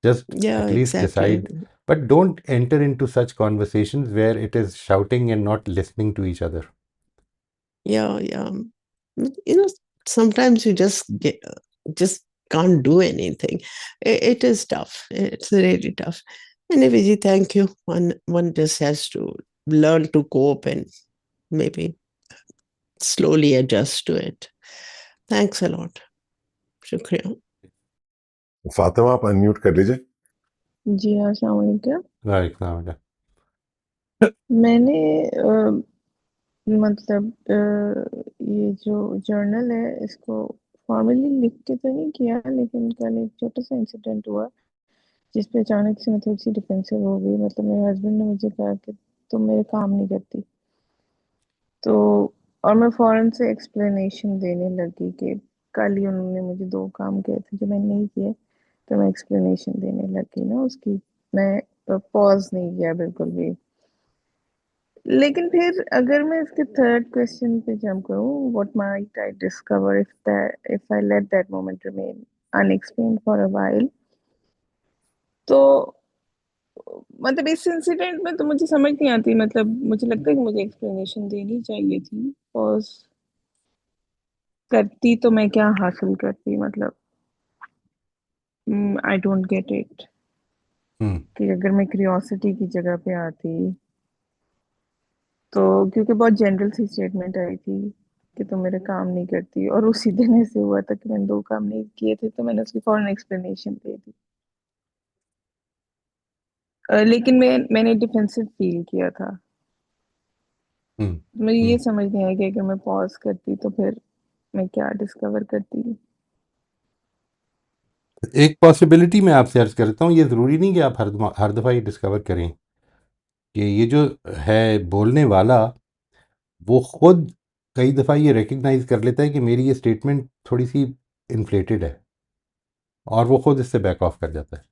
Just
yeah,
at least
exactly.
decide, but don't enter into such conversations where it is shouting and not listening to each other.
Yeah, yeah. You know, sometimes you just can't do anything. It is tough. It's really tough. Anyway, ji, thank you. One just has to learn to cope and maybe slowly adjust to it. Thanks a lot. Shukriya.
Fatima, आप unmute कर लीजिए.
जी हाँ, अस्सलाम वालेकुम।
वालेकुम.
मैंने मतलब ये जो जर्नल है इसको फॉर्मली लिख के तो नहीं किया, लेकिन कल एक छोटा सा इंसिडेंट हुआ जिस पे अचानक से मैं थोड़ी सी डिफेंसिव हो गई. मतलब मेरे हस्बैंड ने मुझे कहा कि तुम मेरे काम नहीं करती, तो और मैं फ़ौरन से एक्सप्लेनेशन देने लगी कि कल ही उन्होंने मुझे 2 काम कहे थे जो मैंने नहीं किए, तो मैं एक्सप्लेनेशन देने लगी ना उसकी. मैं पॉज़ नहीं किया बिल्कुल भी. लेकिन फिर अगर मैं इसके थर्ड क्वेश्चन पे जंप करूँ, what might I discover if I let that moment remain unexplained for a while. तो मतलब इस इंसिडेंट में तो मुझे समझ नहीं आती, मतलब मुझे लगता है कि मुझे एक्सप्लेनेशन देनी चाहिए थी. पॉज़ करती तो मैं क्या हासिल करती, मतलब आई डोंट गेट इट. कि अगर मैं क्यूरियोसिटी की जगह पे आती तो, क्योंकि बहुत जनरल सी स्टेटमेंट आई थी कि तुम मेरे काम नहीं करती, और उसी दिन ऐसे हुआ था कि मैंने 2 काम नहीं किए थे, तो मैंने उसकी फौरन एक्सप्लेनेशन दे दी. लेकिन मैंने डिफेंसिव फील किया था. मुझे ये समझ नहीं आया कि अगर मैं पॉज़ करती तो फिर मैं क्या डिस्कवर करती.
एक पॉसिबिलिटी मैं आपसे अर्ज करता हूँ, ये ज़रूरी नहीं कि आप हर दफ़ा ये डिस्कवर करें कि ये जो है बोलने वाला वो खुद कई दफ़ा ये रिकग्नाइज़ कर लेता है कि मेरी ये स्टेटमेंट थोड़ी सी इन्फ्लेटेड है, और वो खुद इससे बैक ऑफ कर जाता है.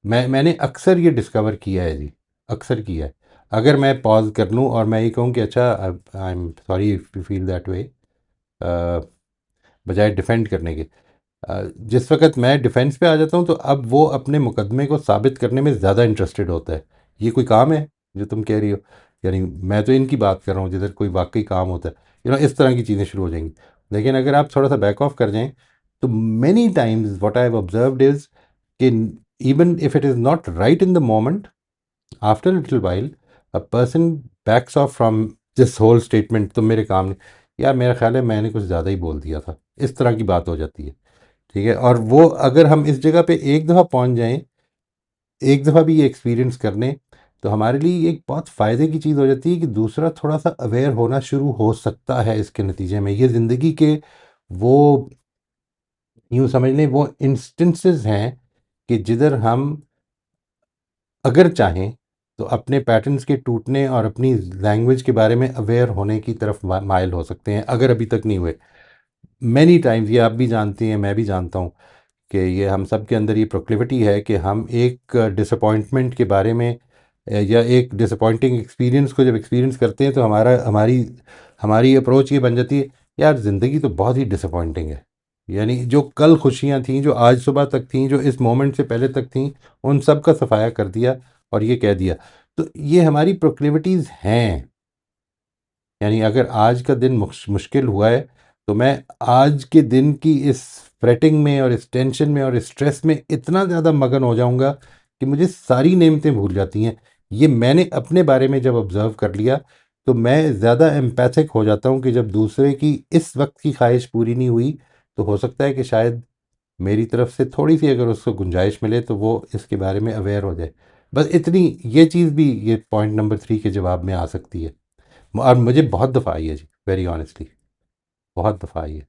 मैंने अक्सर ये डिस्कवर किया है जी, अक्सर किया है. अगर मैं पॉज कर लूँ और मैं ये कहूँ कि अच्छा आई am sorry if you feel that way, बजाय डिफेंड करने के, जिस वक्त मैं डिफेंस पे आ जाता हूँ तो अब वो अपने मुकदमे को साबित करने में ज़्यादा इंटरेस्टेड होता है. ये कोई काम है जो तुम कह रही हो? यानी मैं तो इनकी बात कर रहा हूँ जिधर कोई वाकई काम होता है. इस तरह की चीज़ें शुरू हो जाएंगी. लेकिन अगर आप थोड़ा सा बैक ऑफ कर जाएं तो many times what I have observed is कि even if it is not right in the moment, after a little while a person backs off from this whole statement. तुम मेरे काम नहीं, यार मेरा ख्याल है मैंने कुछ ज़्यादा ही बोल दिया था, इस तरह की बात हो जाती है. ठीक है, और वो अगर हम इस जगह पे एक दफ़ा पहुंच जाएं, एक दफ़ा भी ये एक्सपीरियंस कर लें, तो हमारे लिए एक बहुत फ़ायदे की चीज़ हो जाती है कि दूसरा थोड़ा सा अवेयर होना शुरू हो सकता है. इसके नतीजे में ये ज़िंदगी के वो यूँ समझ लें वो इंस्टेंसेस हैं कि जिधर हम अगर चाहें तो अपने पैटर्न्स के टूटने और अपनी लैंग्वेज के बारे में अवेयर होने की तरफ माइल हो सकते हैं, अगर अभी तक नहीं हुए. मैनी टाइम्स ये आप भी जानती हैं, मैं भी जानता हूँ कि ये हम सब के अंदर ये प्रोक्लिविटी है कि हम एक डिसअपॉइंटमेंट के बारे में या एक डिसअपॉइंटिंग एक्सपीरियंस को जब एक्सपीरियंस करते हैं तो हमारी अप्रोच ये बन जाती है, यार ज़िंदगी तो बहुत ही डिसअपॉइंटिंग है, यानी जो कल खुशियाँ थीं, जो आज सुबह तक थीं, जो इस मोमेंट से पहले तक थीं, उन सब का सफाया कर दिया और ये कह दिया। तो ये हमारी प्रोक्लिविटीज़ हैं। यानी अगर आज का दिन मुश्किल हुआ है, तो मैं आज के दिन की इस फ्रेटिंग में और इस टेंशन में और इस स्ट्रेस में इतना ज़्यादा मगन हो जाऊंगा कि मुझे सारी नेमतें भूल जाती हैं। ये मैंने अपने बारे में जब ऑब्ज़र्व कर लिया, तो मैं ज़्यादा एम्पैथिक हो जाता हूँ कि जब दूसरे की इस वक्त की ख्वाहिश पूरी नहीं हुई, तो हो सकता है कि शायद मेरी तरफ से थोड़ी सी अगर उसको गुंजाइश मिले तो वो इसके बारे में अवेयर हो जाए। बस इतनी ये चीज़ भी ये पॉइंट नंबर 3 के जवाब में आ सकती है। और मुझे बहुत दफ़ा आई है जी, वेरी ऑनेस्टली, बहुत दफ़ा आई है।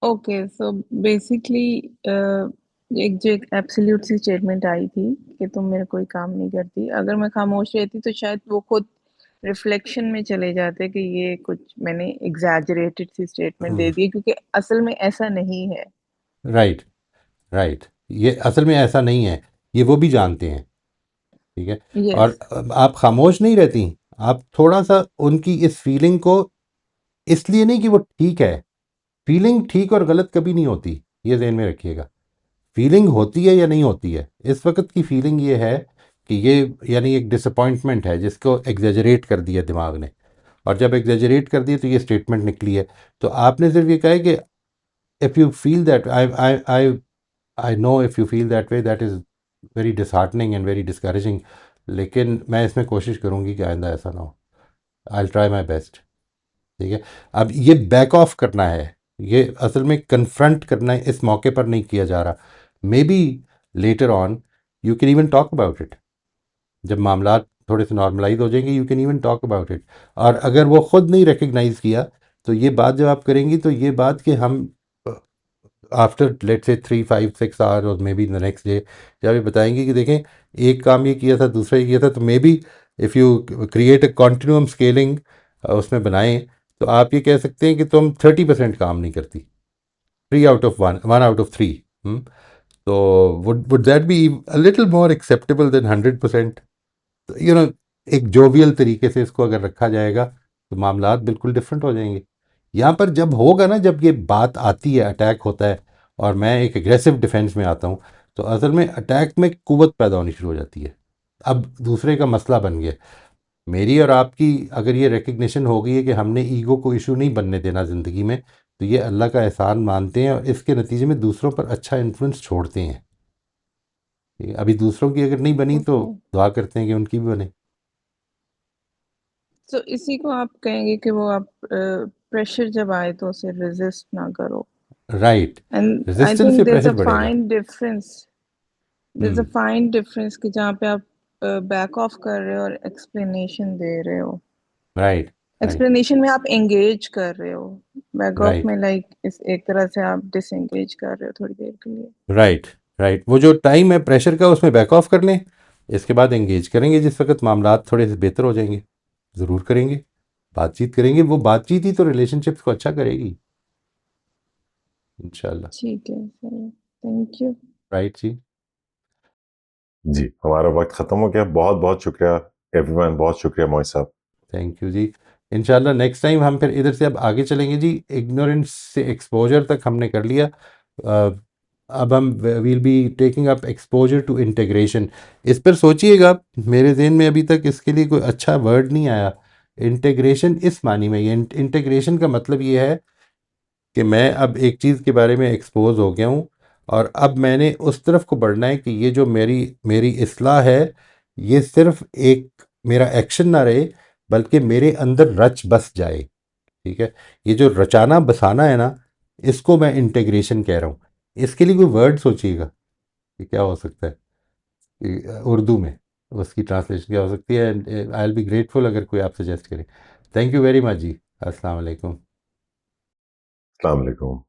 ओके, सो बेसिकली एक जो एक एब्सोल्यूट सी स्टेटमेंट आई थी कि तुम मेरा कोई काम नहीं करती। अगर मैं खामोश रहती तो शायद वो खुद रिफ्लेक्शन में चले जाते कि ये कुछ मैंने एग्जैजरेटेड सी स्टेटमेंट दे दी, क्योंकि असल में ऐसा नहीं है।
राइट, राइट, ये असल में ऐसा नहीं है, ये वो भी जानते हैं। ठीक है। और
यस।
आप खामोश नहीं रहती, आप थोड़ा सा उनकी इस फीलिंग को, इसलिए नहीं कि वो ठीक है, फीलिंग ठीक और गलत कभी नहीं होती, ये ज़हन में रखिएगा। फीलिंग होती है या नहीं होती है, इस वक्त की फीलिंग ये है कि ये यानी एक डिसअपॉइंटमेंट है जिसको एग्जेजरेट कर दिया दिमाग ने, और जब एग्जेजरेट कर दिया तो ये स्टेटमेंट निकली है। तो आपने सिर्फ ये कहा है कि if you feel that I know if you feel that way, that is very disheartening and very discouraging. लेकिन मैं इसमें कोशिश करूँगी कि आइंदा ऐसा ना हो। I try my best. ठीक है। अब ये बैक ऑफ करना है, ये असल में कन्फ्रंट करना है, इस मौके पर नहीं किया जा रहा। May be later on you can even talk about it, जब मामला थोड़े से नॉर्मलाइज हो जाएंगे, you can even talk about it. और अगर वो खुद नहीं रिकग्नाइज किया, तो ये बात जब आप करेंगी, तो ये बात कि हम आफ्टर लेट से 3 5 6 आवर और may be the next day जब ये बताएंगे कि देखें एक काम ये किया था, दूसरा ये किया था, तो may be if you create a continuum scaling उसमें बनाएं, तो आप ये कह सकते हैं कि तुम 30% काम नहीं करती, 3 आउट ऑफ 1, 1 आउट ऑफ 3। तो would that be a little more acceptable than 100%? You know, एक जोवियल तरीके से इसको अगर रखा जाएगा, तो मामलात बिल्कुल डिफरेंट हो जाएंगे। यहाँ पर जब होगा ना, जब ये बात आती है, अटैक होता है और मैं एक एग्रेसिव डिफेंस में आता हूँ, तो असल में अटैक में कुव्वत पैदा होनी शुरू हो जाती है। अब दूसरे का मसला बन गया। मेरी और आपकी अगर ये रिकग्निशन हो गई है कि हमने ईगो को इशू नहीं बनने देना ज़िंदगी में, तो ये अल्लाह का एहसान मानते हैं और इसके नतीजे में दूसरों पर अच्छा इन्फ्लुएंस छोड़ते हैं। ठीक है? अभी दूसरों की अगर नहीं बनी, तो
ओके,
दुआ करते हैं कि उनकी भी बने।
तो इसी को आप कहेंगे कि वो आप प्रेशर जब आए तो उसे रेजिस्ट ना करो।
राइट।
एंड आई
रेजिस्टेंस से
थिंक
प्रेशर बढ़ेगा।
there's a
hmm.
fine difference कि जहाँ पे आप बैक ऑफ कर रहे हो और एक्सप्लेनेशन दे रहे हो।
राइट, राइट,
एक्सप्लेनेशन में आप एंगेज कर रहे हो, बैक ऑफ
राइट,
में लाइक इस एक तरह से आप डिसएंगेज कर रहे हो थोड़ी देर के लिए।
Right, right. वो जो टाइम है प्रेशर का, उसमें बैक ऑफ कर लें, इसके बाद एंगेज करेंगे जिस वक्त मामलात थोड़े से बेहतर हो जाएंगे। ज़रूर करेंगे, बातचीत करेंगे। वो बातचीत ही तो रिलेशनशिप्स को अच्छा करेगी, इंशाल्लाह।
ठीक है सर, थैंक यू।
राइट जी।
जी, हमारा वक्त खत्म हो गया। बहुत बहुत शुक्रिया एवरीवन, बहुत शुक्रिया मोहित साहब।
थैंक यू जी। इंशाल्लाह नेक्स्ट टाइम हम फिर इधर से अब आगे चलेंगे जी। इग्नोरेंस से एक्सपोजर तक हमने कर लिया। अब हम we'll be taking up exposure to integration. इस पर सोचिएगा, मेरे जहन में अभी तक इसके लिए कोई अच्छा वर्ड नहीं आया। इंटीग्रेशन इस मानी में, ये इंटीग्रेशन का मतलब ये है कि मैं अब एक चीज़ के बारे में एक्सपोज हो गया हूँ, और अब मैंने उस तरफ को बढ़ना है कि ये जो मेरी मेरी इस्लाह है, ये सिर्फ एक मेरा एक्शन ना रहे, बल्कि मेरे अंदर रच बस जाए। ठीक है। ये जो रचाना बसाना है ना, इसको मैं इंटीग्रेशन कह रहा हूँ। इसके लिए कोई वर्ड सोचिएगा कि क्या हो सकता है उर्दू में, उसकी ट्रांसलेशन क्या हो सकती है। आई विल बी ग्रेटफुल अगर कोई आप सजेस्ट करे। थैंक यू वेरी मच जी। अस्सलाम वालेकुम।
अस्सलाम वालेकुम।